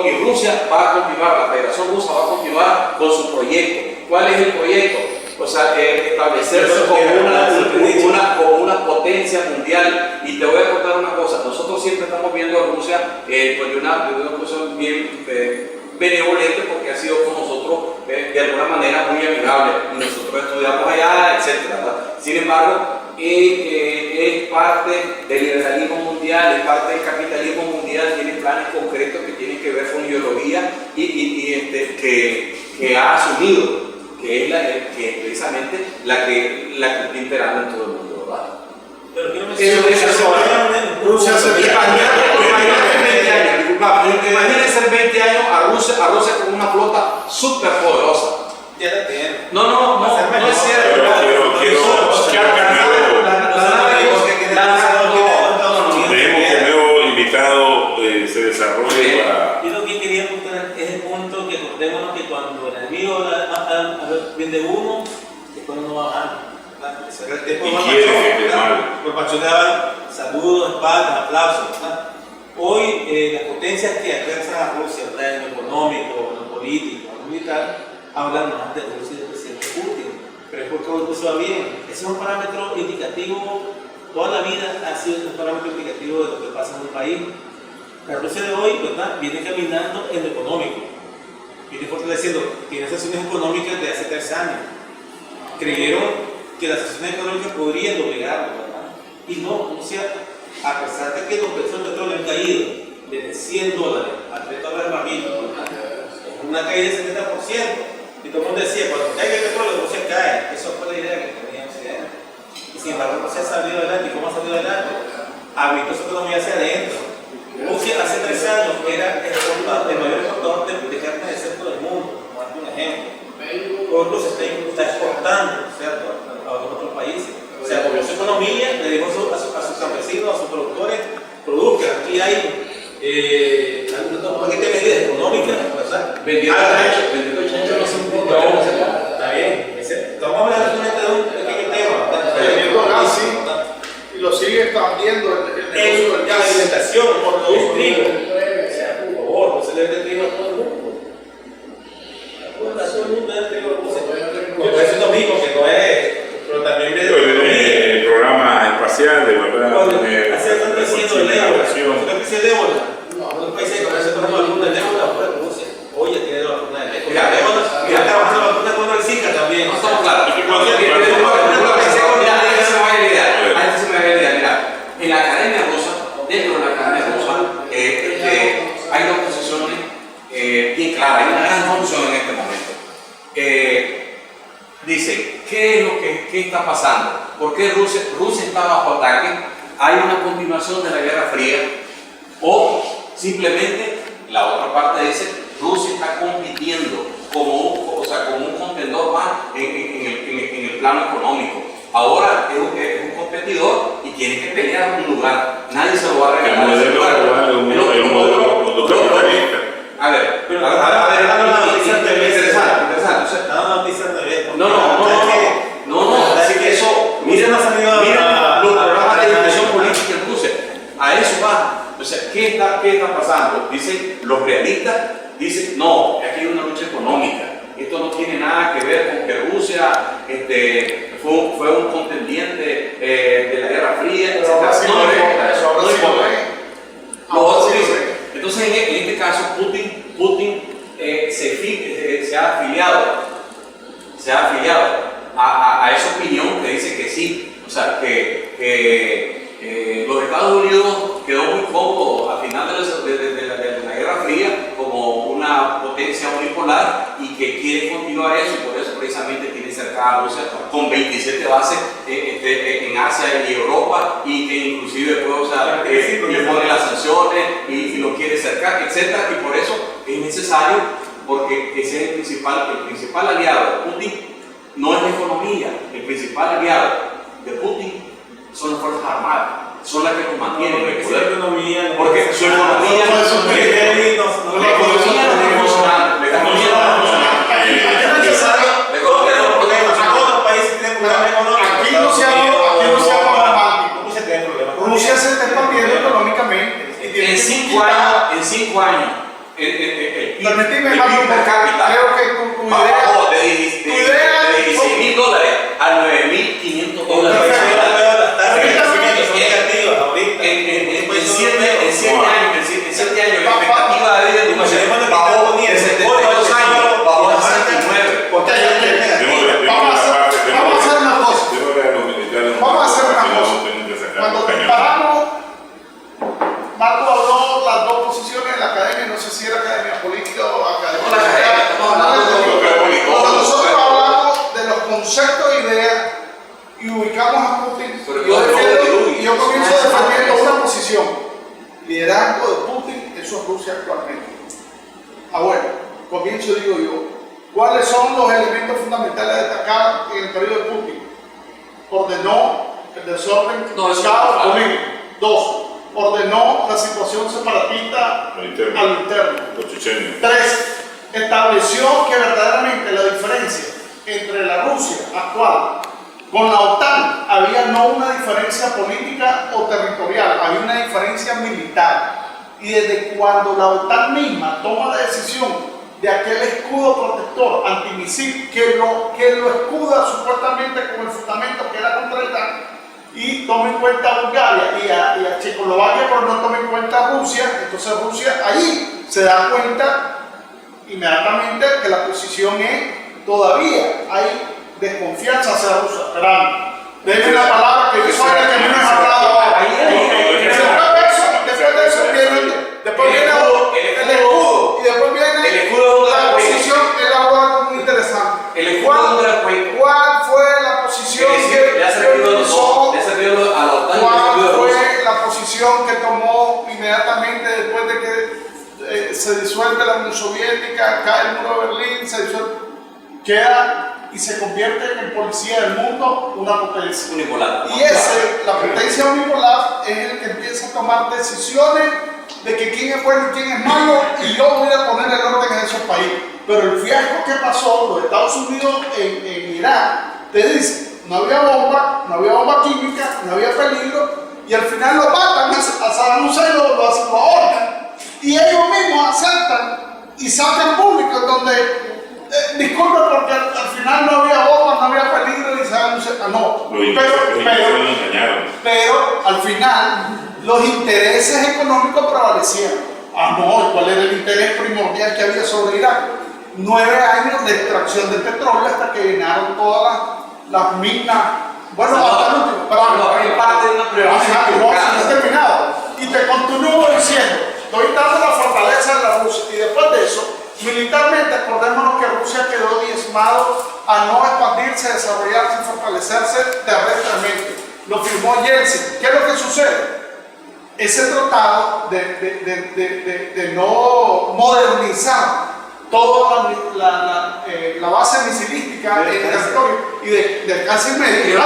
y Rusia va a continuar, la Federación Rusa va a continuar con su proyecto. ¿Cuál es el proyecto? O sea, establecerse como una potencia mundial. Y te voy a contar una cosa, nosotros siempre estamos viendo a Rusia pues de una cosa bien benevolente, porque ha sido con nosotros de alguna manera muy amigable, y nosotros estudiamos allá, etc. Sin embargo, es parte del liberalismo mundial, es parte del capitalismo mundial, tiene planes concretos que tienen que ver con ideología y que ha asumido que es que es precisamente la que está imperando en todo el mundo, ¿verdad? Pero quiero mencionar Rusia se imagínense en 20 años a Rusia con una flota súper poderosa. ya la tiene. No es cierto. Creemos que el nuevo invitado se desarrolle para... Y lo que quería apuntar es el punto que acordémonos que cuando el enemigo viene uno, después no va mal. Y quiere que esté mal. Por pachotear, saludos, espaldas, aplausos. ¿Verdad? Hoy las potencias que alcanzan a Rusia, ¿verdad? En lo económico, en lo político, en lo militar, hablan más de Rusia y del presidente Putin. Pero es porque Rusia va bien. Ese es un parámetro indicativo, toda la vida ha sido un parámetro indicativo de lo que pasa en un país. La Rusia de hoy, ¿verdad? Viene caminando en lo económico, viene fortaleciendo, tiene sanciones económicas de hace 3 años. Creyeron que las sanciones económicas podrían doblegarlo, ¿verdad? Y no, Rusia, a pesar de que los precios del petróleo han caído desde $100 a $3 el barril, es una caída del 70%. Y todo el mundo decía, cuando caiga el petróleo, Rusia cae. Eso fue la idea que tenía Occidente. Y sin embargo, Rusia ha salido adelante. ¿Y cómo ha salido adelante? Ha visto su economía hacia adentro. Rusia hace 3 años era el mayor exportador de carne de cerdo del mundo, como un ejemplo. Hoy Rusia está exportando, ¿cierto?, a otros países. O sea, movió su economía, le dijo a sus campesinos, a sus productores, produzcan. Aquí hay un paquete de medidas económicas, ¿verdad? Vendiendo chancho no se importa. Está bien. Estamos hablando solamente de un pequeño tema. vendiendo gas, sí, y lo sigue expandiendo el negocio del La gas. alimentación, por el trigo. O sea, por favor, no se le dé trigo a todo el mundo. A todo el mundo le dé trigo a Rusia. Yo es lo mismo que no es, pero también me El programa espacial de volver a tener hacer tanto diciendo el ébola. ¿Usted dice el ébola? Algunos países que comienzan con una vacuna de ébola, pues Rusia, hoy ya tiene la vacuna de ébola. Y está trabajando la vacuna contra el Zika también. No estamos claros. En la academia rusa, dentro de la academia rusa, hay dos posiciones bien claras, hay una gran confusión en este momento. Dice, ¿qué está pasando? ¿Por qué Rusia está bajo ataque? ¿Hay una continuación de la Guerra Fría? ¿O simplemente la otra parte dice, Rusia está compitiendo como un contendor más en el plano económico? Ahora es un competidor y tiene que pelear un lugar. Nadie se lo va a regalar. A ver, interesante. No, así que eso, miren los programas de discusión política en Rusia, a eso va. O sea, ¿qué está pasando? Dicen los realistas, dicen, no, aquí hay una lucha económica. Esto no tiene nada que ver con que Rusia fue un contendiente de la Guerra Fría, etc. No importa. Los otros dicen. Entonces, en este caso, Putin se ha afiliado a esa opinión que dice que sí. O sea, que los Estados Unidos quedó muy cómodo al final de la Guerra Fría como una potencia unipolar y que quiere continuar eso, y por eso precisamente tiene cercada a Rusia con 27 bases en Asia y Europa, y que inclusive después le pone las sanciones y lo quiere cercar, etc. Y por eso es necesario, porque ese es el principal aliado de Putin. No es la economía, el principal aliado de Putin son las Fuerzas Armadas, son las que lo mantienen en el poder. Porque su economía no está funcionando. Aquí no se ha problemático. Rusia se está expandiendo económicamente. En 5 años, el Permíteme, PIB per cápita creo que tu bajó de idea $16,000 a $9,500. En 7 años, la expectativa de vida de un concepto de idea y ubicamos a Putin, Pero yo comienzo defendiendo una posición. Liderazgo de Putin, eso es Rusia actualmente. Bueno, comienzo digo yo, ¿cuáles son los elementos fundamentales a destacar en el periodo de Putin? Ordenó el desorden caos político. 2. Ordenó la situación separatista a lo interno. 3. Estableció que verdaderamente la diferencia entre la Rusia actual con la OTAN había no una diferencia política o territorial, había una diferencia militar. Y desde cuando la OTAN misma toma la decisión de aquel escudo protector antimisil que lo escuda supuestamente con el fundamento que era contra Irán, y toma en cuenta a Bulgaria y a Checoslovaquia, pero no toma en cuenta a Rusia, entonces Rusia ahí se da cuenta inmediatamente que la posición es todavía hay desconfianza hacia Rusia. Esperando. Denme la palabra que yo soy el que menos ha hablado. Después de eso viene el escudo y después viene la posición que la hueá muy interesante. ¿Cuál fue la posición que tomó inmediatamente después de que se disuelve la Unión Soviética, cae el muro de Berlín, se disuelve, queda y se convierte en policía del mundo, una potencia unipolar? Y la potencia unipolar es el que empieza a tomar decisiones de que quién es bueno y quién es malo, y yo voy a poner el orden en esos países. Pero el fiasco que pasó, los Estados Unidos en Irak, te dice, no había bomba química, no había peligro, y al final lo matan a Saddam Hussein, lo ahorcan, y ellos mismos aceptan y sacan público en donde disculpe porque al final no había bombas, no había peligro y Saddam Hussein, no. Pero al final los intereses económicos prevalecieron. No, ¿cuál era el interés primordial que había sobre Irak? 9 años de extracción de petróleo hasta que llenaron todas las minas. Bueno, hasta el último. Pero parte de una prioridad. No he terminado. Y te continúo diciendo, estoy dando la fortaleza de la Rusia, y después de eso, militarmente, acordémonos que Rusia quedó diezmado a no expandirse, desarrollarse y fortalecerse terrestres. Lo firmó Yeltsin. ¿Qué es lo que sucede? Ese tratado de no modernizar toda la base misilística en el territorio y de alcance medio,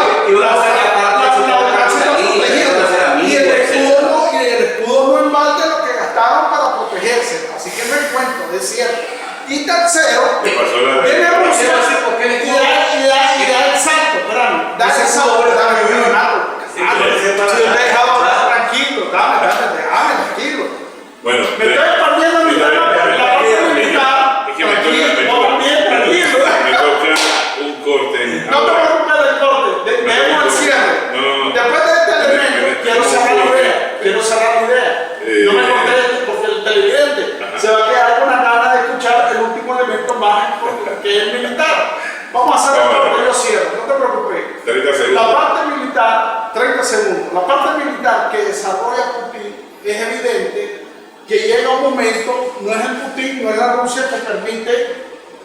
y el escudo no embalde lo que gastaron para protegerse, así que no hay cuento, es cierto. Y tercero, viene Rusia y da el salto, espérame, da el salto, tranquilo. Bueno, me estoy expandiendo mi la parte militar. Me toca un corte. No te preocupes del corte, debemos el cierre. Después de este elemento, quiero cerrar la idea. No me corté porque el televidente se va a quedar con la gana de escuchar el último elemento mágico que es el militar. Vamos a hacer el corte, yo cierro, no te preocupes. 30 segundos. La parte militar, 30 segundos. La parte militar que desarrolla Putin es evidente que llega un momento, no es el Putin, no es la Rusia que permite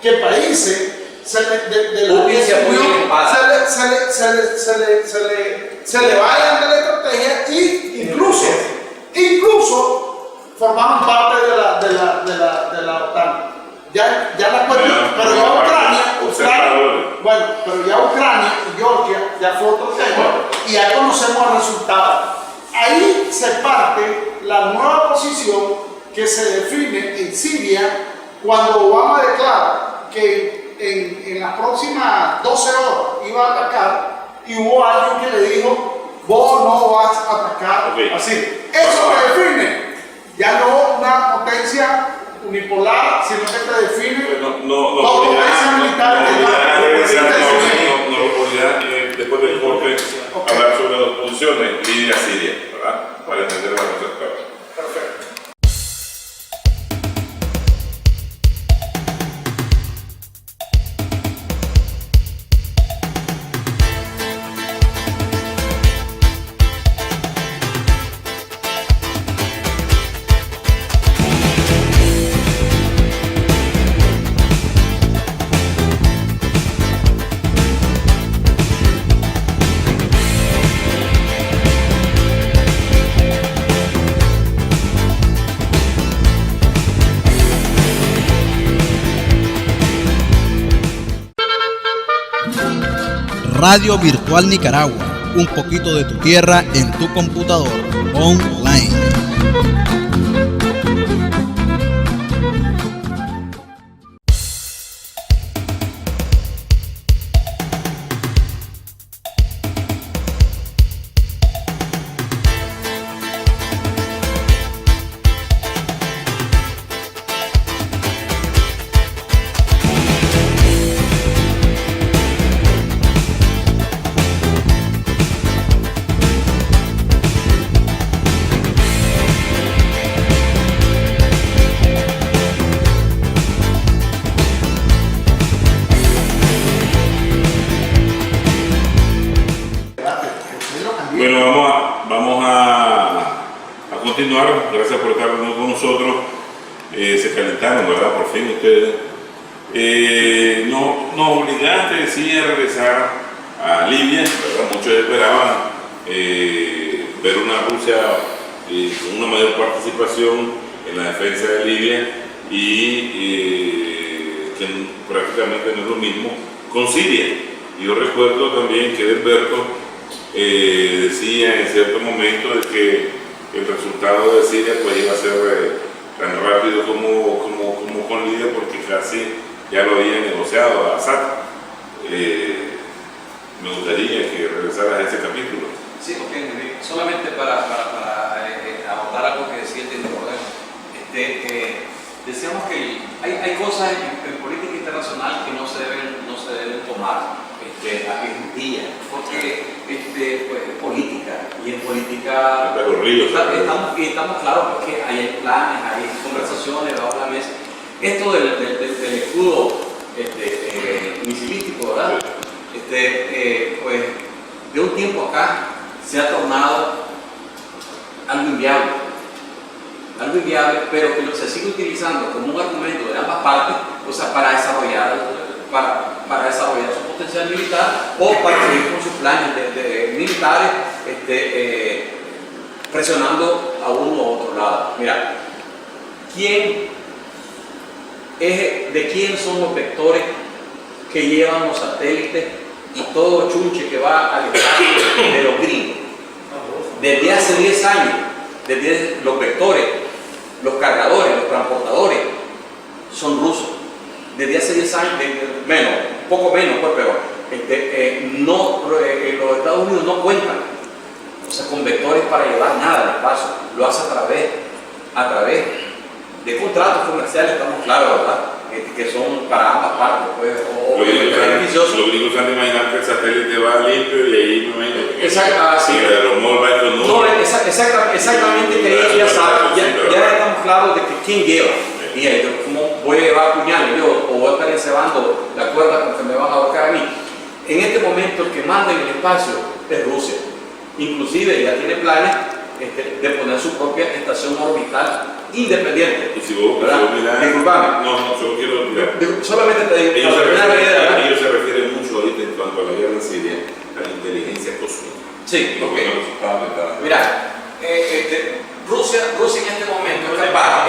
que países se le vayan de la estrategia y incluso formaron parte de la OTAN. Ya la cuestión, pero ya Ucrania, pero ya Ucrania y Georgia ya fue otro tema y ya conocemos el resultado. Ahí se parte la nueva posición que se define en Siria cuando Obama declara que en las próximas 12 horas iba a atacar y hubo alguien que le dijo, vos no vas a atacar así. Eso te define ya no una potencia unipolar, sino que te define dos potencias militares. Después del corte, hablar sobre las posiciones Libia-Siria, ¿verdad? Para entender la nuestra. Perfecto. Radio Virtual Nicaragua, un poquito de tu tierra en tu computador, online. Bueno, vamos a continuar. Gracias por estar con nosotros. Se calentaron, ¿verdad? Por fin ustedes. Nos obligaste, sí, a regresar a Libia, ¿verdad? Muchos esperaban ver una Rusia con una mayor participación en la defensa de Libia y que prácticamente no es lo mismo con Siria. Y yo recuerdo también que Alberto decía en cierto momento de que el resultado de Siria pues iba a ser tan rápido como con Libia, porque casi ya lo había negociado a Assad. Me gustaría que regresaras a ese capítulo. Sí, porque solamente para abordar algo que decía el Teniente Cordero, decíamos que hay cosas en política internacional que no se deben tomar aquí en día, porque pues, es política, y en política estamos claros porque hay planes, hay conversaciones debajo de la mesa. Esto del escudo misilístico, ¿verdad? Pues de un tiempo acá se ha tornado algo inviable, pero que se sigue utilizando como un argumento de ambas partes, o sea, para desarrollar su potencial militar o para seguir con sus planes militares, presionando a uno u otro lado. Mira, ¿de quién son los vectores que llevan los satélites y todo chunche que va al espacio de los gringos? Desde hace 10 años, los vectores, los cargadores, los transportadores son rusos. Desde hace 10 años, poco menos, pues, pero los Estados Unidos no cuentan, o sea, con vectores para llevar nada al espacio. Lo hace a través de contratos comerciales, estamos claros, ¿verdad? Que son para ambas partes, pues, los gringos han de imaginar que el satélite va limpio y ahí no hay. Exactamente, que ellos ya saben, ya estamos claros de que quién lleva. Y como voy a llevar puñales yo, o voy a estar encebando la cuerda con que me van a ahorcar a mí. En este momento el que manda en el espacio es Rusia. Inclusive ya tiene planes de poner su propia estación orbital independiente. Y si vos mirás, disculpame. No, yo quiero mirar. Solamente te digo, ellos se refieren mucho ahorita en cuanto a la guerra en Siria a la inteligencia cósmica. Sí, ok. Mira, Rusia en este momento es capaz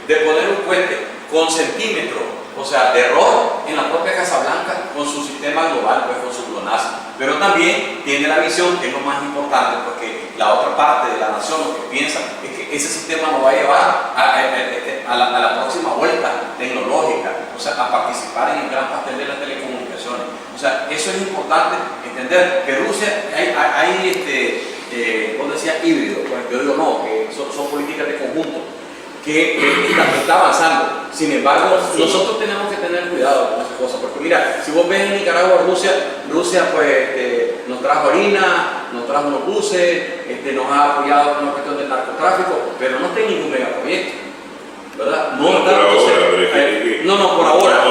de poner un puente con centímetros, o sea, de error en la propia Casa Blanca con su sistema global, pues con su GLONASS. Pero también tiene la visión, que es lo más importante, porque la otra parte de la nación lo que piensa es que ese sistema nos va a llevar a la próxima vuelta tecnológica, o sea, a participar en el gran pastel de las telecomunicaciones. O sea, eso es importante entender, que Rusia vos decías híbrido, pues yo digo no, que son políticas de conjunto, que está avanzando. Sin embargo, nosotros tenemos que tener cuidado con esas cosas, porque mira, si vos ves en Nicaragua, Rusia pues nos trajo harina, nos trajo unos buses, nos ha apoyado con la cuestión del narcotráfico, pero no está en ningún megaproyecto, ¿verdad? No por ahora,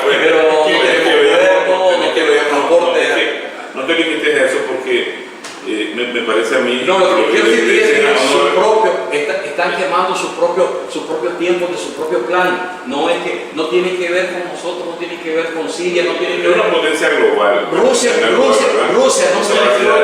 pero no te limites a eso, porque me parece a mí. No, lo que quiero decir es que están quemando su propio tiempo, de su propio plan. No tiene que ver con nosotros, no tiene que ver con Siria, no tiene que ver. Es una potencia global. Rusia no se metió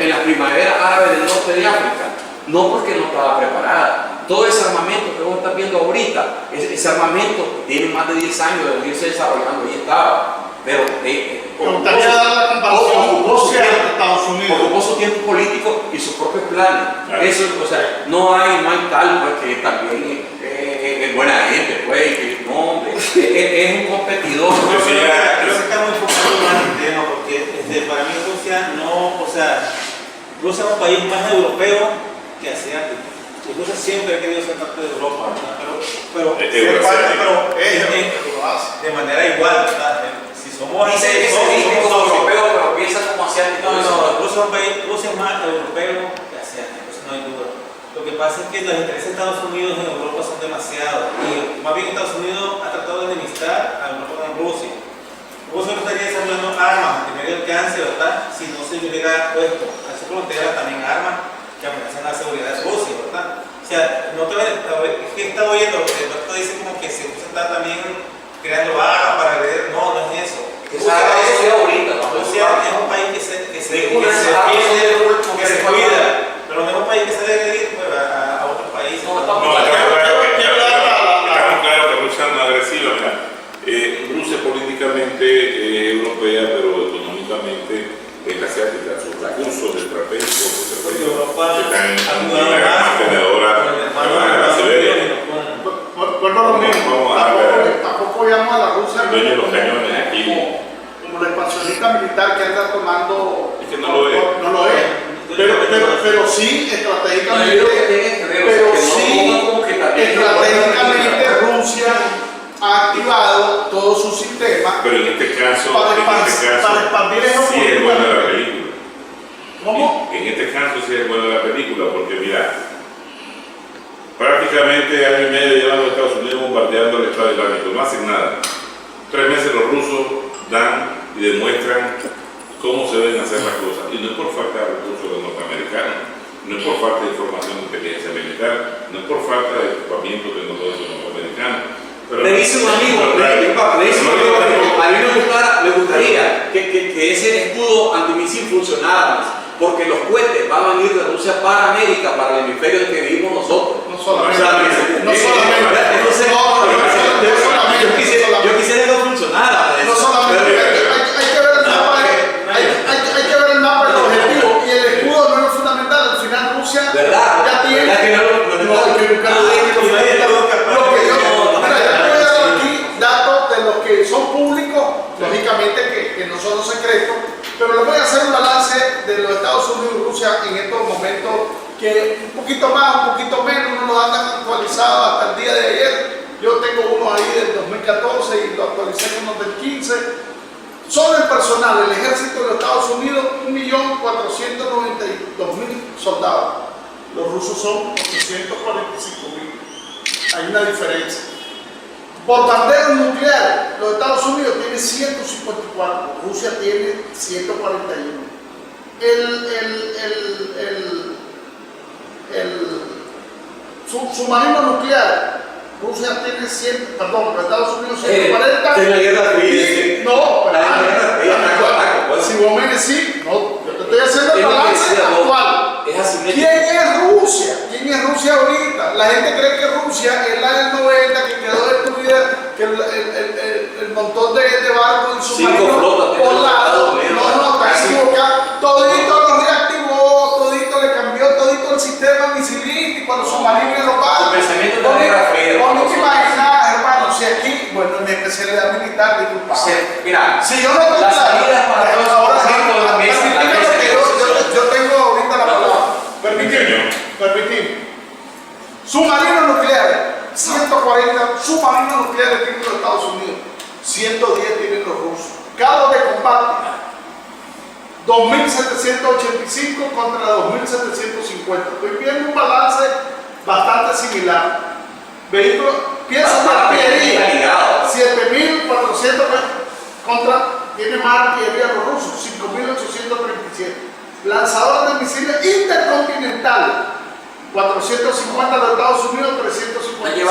en la primavera árabe del norte de África, no porque no estaba preparada, todo ese armamento que vos estás viendo ahorita, ese armamento tiene más de 10 años de venirse desarrollando, ahí estaba. Pero me gustaría dar la comparación Rusia y Estados Unidos. ocupó su tiempo político y sus propios planes. Eso, o sea, no hay tal, pues, que también es buena gente, pues, que no, hombre, es un competidor. Creo que estamos enfocando más en el tema, porque para mí Rusia no, o sea, Rusia es un país más europeo que asiático. Rusia siempre ha querido ser parte de Europa, ¿verdad? Pero de manera igual, ¿verdad? Si somos dice como europeo, pero piensa como asiático. No, Rusia es más europeo que asiático, eso no hay duda. Lo que pasa es que los intereses de Estados Unidos en Europa son demasiados. Y más bien Estados Unidos ha tratado de enemistar a Europa con Rusia. Rusia no estaría desarrollando armas de medio alcance, ¿verdad? Si no se hubiera puesto a su frontera también armas que amenazan la seguridad de Rusia, ¿verdad? O sea, es que está oyendo, el doctor dice como que se está también creando armas para agredir, no es eso. Rusia es un país que se cuida, pero no es un país que se debe agredir a otros países. Estamos claros que Rusia no es agresiva. Rusia políticamente es europea, pero económicamente es asiática. Sus recursos estratégicos están en la mantenedora de la Siberia. Lo mismo, tampoco llamo a la Rusia dueño de los cañones aquí. como la expansionista militar que anda tomando. Es que no lo es. No lo es. Pero sí, estratégicamente. Estratégicamente Rusia ha activado todo su sistema. Pero en este caso, para expandir eso. sí es buena la película. ¿Cómo? En este caso sí es buena la película, porque mira, prácticamente año y medio llevan los Estados Unidos bombardeando el Estado Islámico, no hacen nada. 3 meses los rusos dan y demuestran cómo se deben hacer las cosas. Y no es por falta de recursos de los norteamericanos, no es por falta de información de inteligencia militar, no es por falta de equipamiento tecnológico de los norteamericanos. Me dice un amigo, a mí me gustaría que ese escudo antimisil funcionara más, porque los cohetes van a venir de Rusia para América, para el hemisferio en que vivimos nosotros. No solamente. Yo quisiera que no funcionara. No solamente. Hay que ver el mapa del objetivo, y el escudo no es lo fundamental. Al final Rusia ya tiene. Son públicos, lógicamente que no son los secretos, pero les voy a hacer un balance de los Estados Unidos y Rusia en estos momentos, que un poquito más, un poquito menos, no nos andan actualizados hasta el día de ayer. Yo tengo uno ahí del 2014 y lo actualicé con uno del 15. Solo el personal, el ejército de los Estados Unidos, 1.492.000 soldados. Los rusos son 845.000. Hay una diferencia. Bombarderos nucleares, los Estados Unidos tienen 154, Rusia tiene 141. Submarino nuclear, Rusia tiene 100, perdón, los Estados Unidos 140. Si vos me decís, no, yo te estoy haciendo el balance actual. ¿Quién es Rusia? ¿Quién es Rusia ahorita? La gente cree que Rusia es la del 90 que quedó destruida, que el montón de barcos y submarinos volados. No, está equivocado. Todito lo reactivó, todito le cambió, todito el sistema misilístico, los submarinos y los barcos. No te imaginas, hermano, si aquí, bueno, en mi especialidad militar, disculpa. Mira, si yo no estoy claro, ahora sí, yo tengo ahorita la palabra. Permitime. Submarinos nucleares, 140 submarinos nucleares tienen los Estados Unidos, 110 tienen los rusos. Carros de combate, 2.785 contra 2.750. Estoy viendo un balance bastante similar. Vehículos, piezas de artillería, 7.400 contra, tiene más artillería los rusos, 5.837. Lanzadores de misiles intercontinentales, 450 de los Estados Unidos, 350. ¿Qué es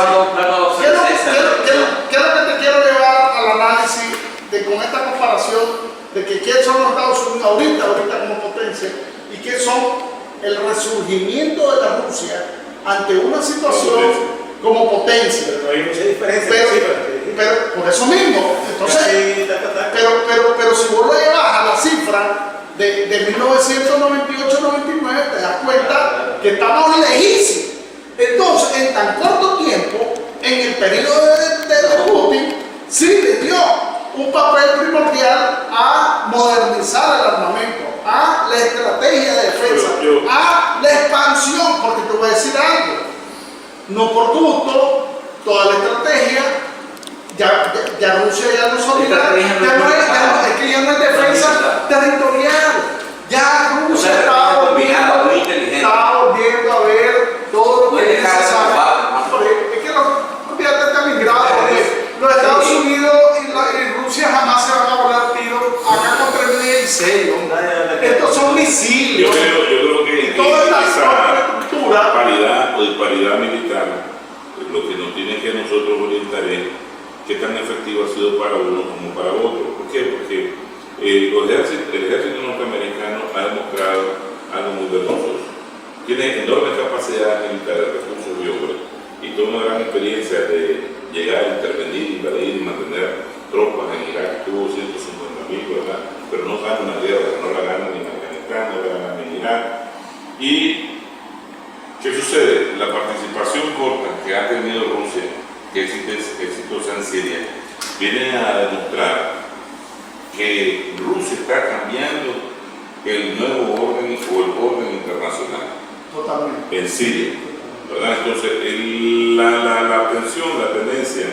lo que te quiero llevar al análisis de con esta comparación de que qué son los Estados Unidos ahorita como potencia y qué son el resurgimiento de la Rusia ante una situación como potencia. Pero hay mucha diferencia. Pero por eso mismo, entonces, pero si vos lo llevas a la cifra de 1998-99, te das cuenta que estamos lejísimos. Entonces, en tan corto tiempo, en el periodo de Putin, sí le dio un papel primordial a modernizar el armamento, a la estrategia de defensa, a la expansión, porque te voy a decir algo, no por gusto, toda la estrategia, ya Rusia ya no es solidaria, es que ya no es defensa territorial, ya Rusia está volviendo a ver todo lo que es necesario. Es que olvídate de Kaliningrado, los Estados Unidos y Rusia jamás se van a volar tiros acá contra el 16. Estos son misiles. Yo creo que toda esa estructura, paridad o disparidad militar, lo que nos tiene que a nosotros orientar es qué tan efectivo ha sido para uno como para otro. ¿Por qué? Porque el ejército norteamericano ha demostrado algo muy vergonzoso. Tiene enorme capacidad militar de recursos y hombres y toda una gran experiencia de llegar, intervenir, invadir y mantener tropas en Irak. Tuvo 150.000, ¿verdad? Pero no gana una guerra, no la gana ni en Afganistán, no la gana ni en Irak. ¿Y qué sucede? La participación corta que ha tenido Rusia, que es exitosa en Siria, viene a demostrar que Rusia está cambiando el nuevo orden o el orden internacional. totalmente. En Siria, ¿verdad? Entonces, la tendencia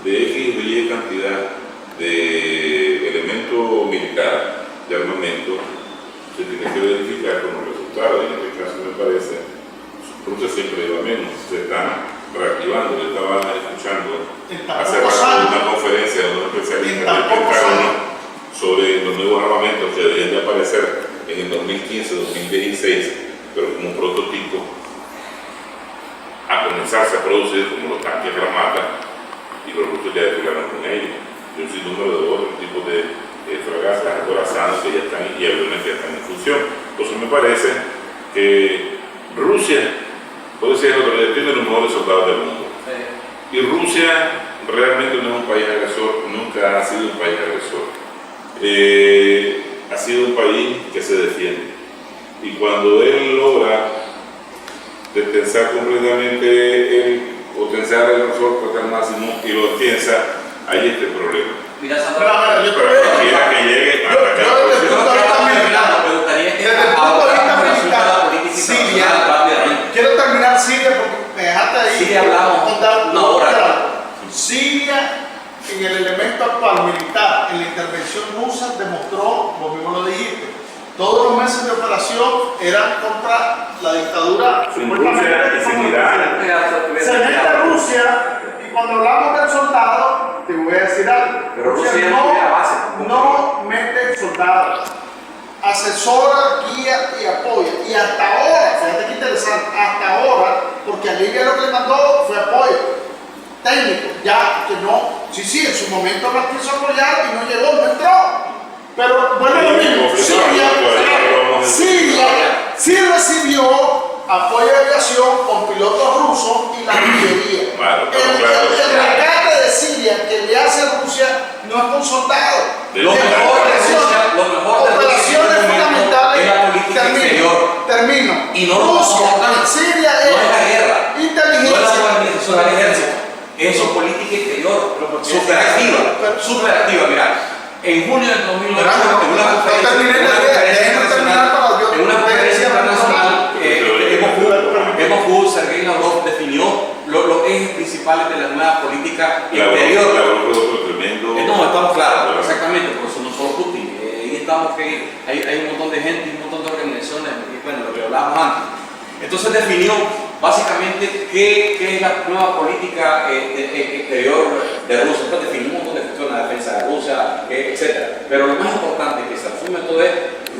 de X o Y cantidad de elementos militares, de armamento, se tiene que verificar como resultado. En este caso, me parece, Rusia siempre iba menos, se está reactivando. Yo estaba escuchando hace rato una conferencia de unos especialistas del Pentágono sobre los nuevos armamentos que deben de aparecer en el 2015-2016, pero como prototipo, a comenzarse a producir como los tanques Ramata, y los rusos ya desfilaron con ellos. Y un sinnúmero de otros tipos de fragatas acorazadas que ya están y obviamente ya están en función. Entonces me parece que Rusia, puede ser otro día, tiene los mejores soldados del mundo. Y Rusia realmente no es un país agresor, nunca ha sido un país agresor. Ha sido un país que se defiende. Y cuando él logra detensar completamente o tensar el resorte hasta el máximo y lo piensa, ahí está el problema. Mira, Sandra, yo Cualquiera que llegue a atacar a desde el punto de vista militar, me gustaría que desde el punto de vista militar, política Siria, rápidamente. quiero terminar Siria porque me dejaste ahí. Siria hablamos contar una hora. Siria, en el elemento actual militar, en la intervención rusa, demostró, vos mismo lo dijiste, todos los meses de operación eran contra la dictadura. Sin Rusia y sin Irán. Se mete Rusia, y cuando hablamos del soldado, te voy a decir algo. Pero Rusia no mete soldados, asesora, guía y apoya. Y hasta ahora, fíjate qué interesante, hasta ahora, porque a Libia lo que le mandó fue apoyo técnico, ya que no, sí, en su momento lo quiso apoyar y no llegó, no entró. Pero bueno, lo mismo, Siria sí recibió apoyo de aviación con pilotos rusos y la artillería. El rescate de Siria que le hace Rusia no es con soldados. Lo mejor de operaciones fundamentales es la política exterior. Termino. Y no Rusia, Siria no es la guerra, inteligencia. no es la organización del ejército. Eso es política exterior, súper activa, mira. En junio del 2008, en una conferencia internacional, Moscú, Sergei Lavrov definió los ejes principales de la nueva política exterior. No, estamos claros, exactamente, por eso no solo Putin. Ahí estamos que hay un montón de gente y un montón de organizaciones, y bueno, lo que hablábamos antes. Entonces definió básicamente qué es la nueva política exterior de Rusia. Entonces definió un montón de cuestiones, la defensa de Rusia, etc. Pero lo más importante que se resume todo es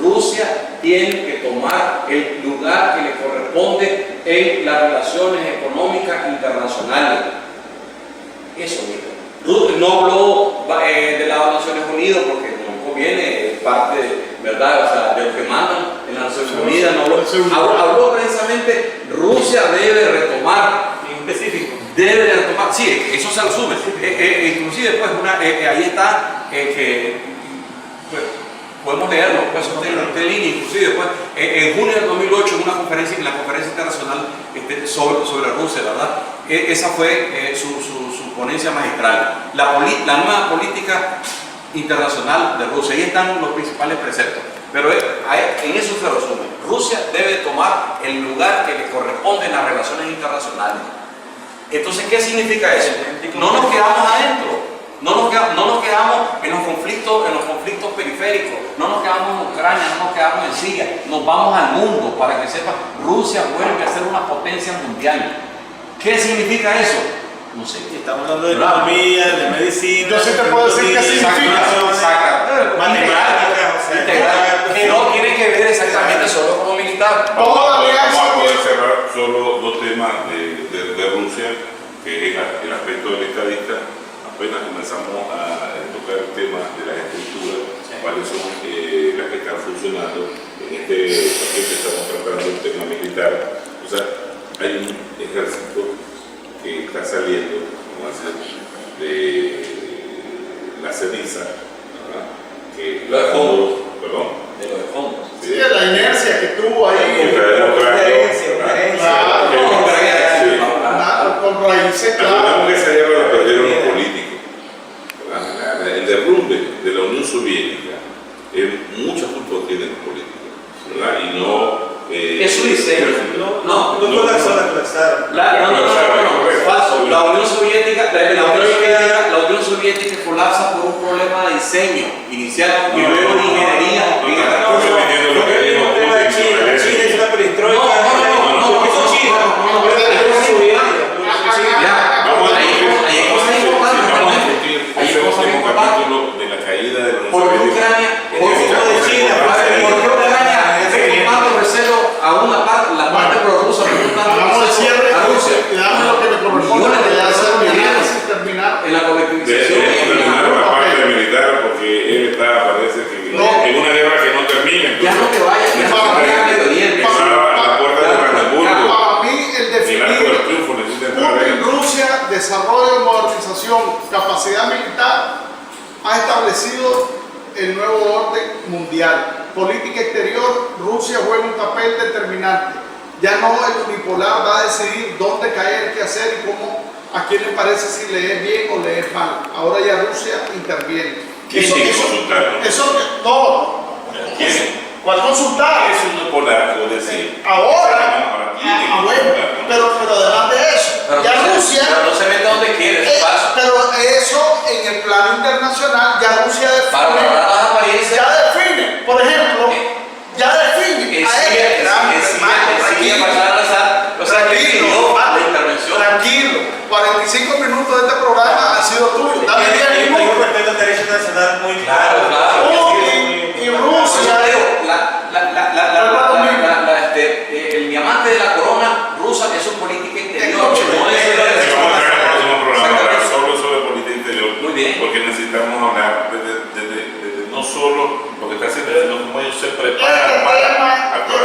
Rusia tiene que tomar el lugar que le corresponde en las relaciones económicas internacionales. Eso dijo. No habló de las Naciones Unidas porque no conviene, parte, ¿verdad? O sea, de los que mandan en las Naciones Unidas, habló precisamente Rusia debe retomar, En específico. debe retomar, sí, eso se resume, inclusive pues ahí está que pues, podemos leerlo, pues usted línea, inclusive pues, en junio del 2008 en la conferencia internacional sobre Rusia, ¿verdad? Esa fue su ponencia magistral, la nueva política internacional de Rusia. Ahí están los principales preceptos, pero en eso se resume. Rusia debe tomar el lugar que le corresponde en las relaciones internacionales. Entonces, ¿qué significa eso? No nos quedamos adentro. No nos quedamos en los conflictos periféricos, no nos quedamos en Ucrania, no nos quedamos en Siria, nos vamos al mundo. Para que sepan, Rusia vuelve a ser una potencia mundial. ¿Qué significa eso? No sé. Estamos hablando de economía, de medicina. Yo sí te puedo decir qué significa. Matemáticas, No tiene que ver exactamente solo como militar. Vamos a poder cerrar solo dos temas de Rusia, que es el aspecto del estadista. Apenas comenzamos a tocar el tema de las estructuras, cuáles son las que están funcionando. En este paquete estamos tratando el tema militar. O sea, hay un ejército que está saliendo de la ceniza, ¿verdad? Que Lo de fondo. Perdón. De los fondos. Sí, la inercia que tuvo ahí. Con raíces, claro. Que esa guerra la perdieron los políticos. El derrumbe de la Unión Soviética, mucha culpa tienen los políticos, ¿verdad? Y no. Es su diseño. No colapsaron. Falso. La Unión Soviética colapsa por un problema de diseño inicial y luego de ingeniería. China es una perestroika. De la caída de la Unión Porque Ucrania, recelo a una parte, la parte prorrusa, Vamos al cierre a Rusia. Y dame lo que me corresponde, que ya se terminar. en la colectivización. La parte militar, porque él parece que en una guerra que no termina. Ya no te vayas, ya no te vayas a Medio Oriente. La puerta de Brandenburgo. Para mí, el definir Putin, Rusia, desarrollo, modernización, capacidad militar, ha establecido el nuevo orden mundial. Política exterior, Rusia juega un papel determinante. Ya no el unipolar va a decidir dónde caer, qué hacer y cómo, a quién le parece si le es bien o le es mal. Ahora ya Rusia interviene. ¿Quién tiene que consultar? ¿Cuál consultar? Es un unipolar, puedo decir. Ahora, pero además de eso, ya Rusia. Pero no se mete donde quiere, Pero eso en el plano internacional, ya Rusia define. Ya define, por ejemplo, ya define. Tranquilo, 45 minutos de este programa han sido tuyos. Dame 10 minutos. Respeto al derecho nacional muy claro. Putin y Rusia. El diamante de la corona rusa es su política interior. Solo política interior. Muy bien. Porque necesitamos hablar desde no solo lo que está haciendo, sino cómo ellos se preparan para actuar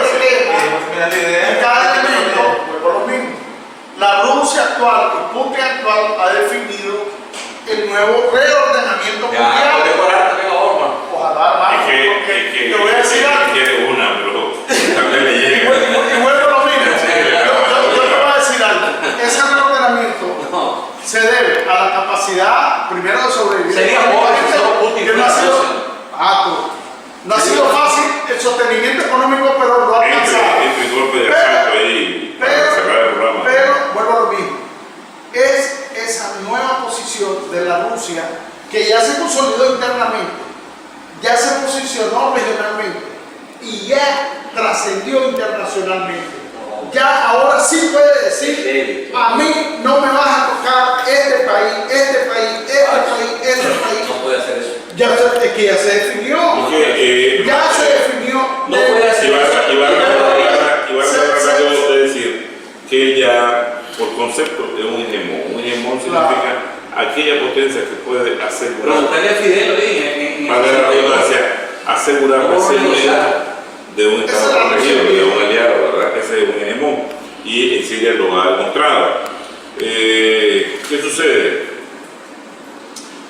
En cada elemento, por lo mismo, la Rusia actual y Putin actual ha definido el nuevo reordenamiento mundial. Ojalá más. Te voy a decir algo. Quiere una, pero también le llega. Y vuelvo a lo mismo. Yo te voy a decir algo. Ese reordenamiento se debe a la capacidad, primero, de sobrevivir. Sería Putin, que no ha sido fácil el sostenimiento económico, pero lo ha alcanzado. Entre golpe de asalto ahí para cerrar el programa. Pero vuelvo a lo mismo. Es esa nueva posición de la Rusia que ya se consolidó internamente, ya se posicionó regionalmente y ya trascendió internacionalmente. Ya ahora sí puede decir, a mí no me vas a tocar este país. No puede hacer eso. Es que ya se definió. Ya se definió. No puede hacer eso. Y va a decir que ella, por concepto, es un hegemón. Un hegemón significa aquella potencia que puede asegurar. Preguntarle a Fidel, Para la redundancia, asegurar la seguridad de un Estado protegido, de un aliado, ¿verdad? Ese es un hegemón, y en Siria lo ha demostrado. ¿Qué sucede?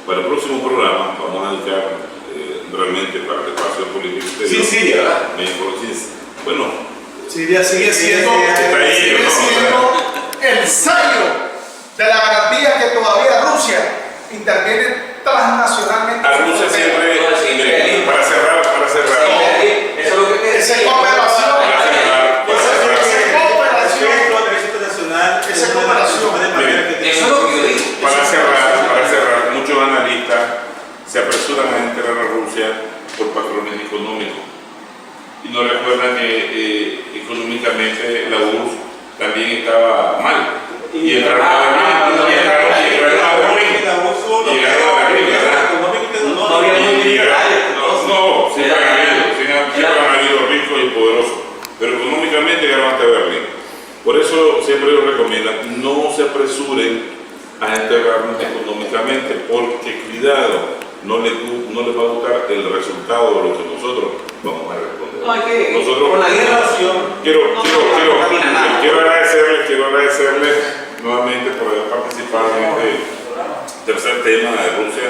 Para el próximo programa vamos a dedicar realmente para el espacio político exterior. Sí, Siria, ¿verdad? Bueno, Siria sigue siendo el sello de la garantía que todavía Rusia interviene transnacionalmente. a Rusia siempre, para cerrar, Eso es lo que Esa cooperación, esa cooperación. Eso es lo que yo digo. para cerrar, muchos analistas se apresuran a enterrar a Rusia por patrones económicos y no recuerdan que económicamente la URSS también estaba mal y entraron a Berlín, llegaron a Berlín, ¿verdad? No había muy liberales. No, siempre han habido ricos y poderosos, pero económicamente llegaron hasta Berlín. Por eso siempre yo recomiendo, no se apresuren a enterrarnos económicamente, porque cuidado, no les va a gustar el resultado de lo que nosotros vamos a responder. No, hay que, Nosotros, con la guerra, quiero agradecerles nuevamente por haber participado en este tercer tema de Rusia,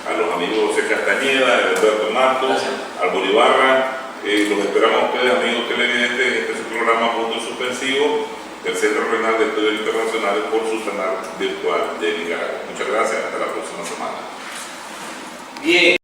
a los amigos de Castañeda, de Alberto Matos, al Bolivarra. Los esperamos a ustedes, amigos televidentes, en este es su programa Punto Suspensivo del Centro Regional de Estudios Internacionales por su canal virtual de Nicaragua. Muchas gracias, hasta la próxima semana. bien.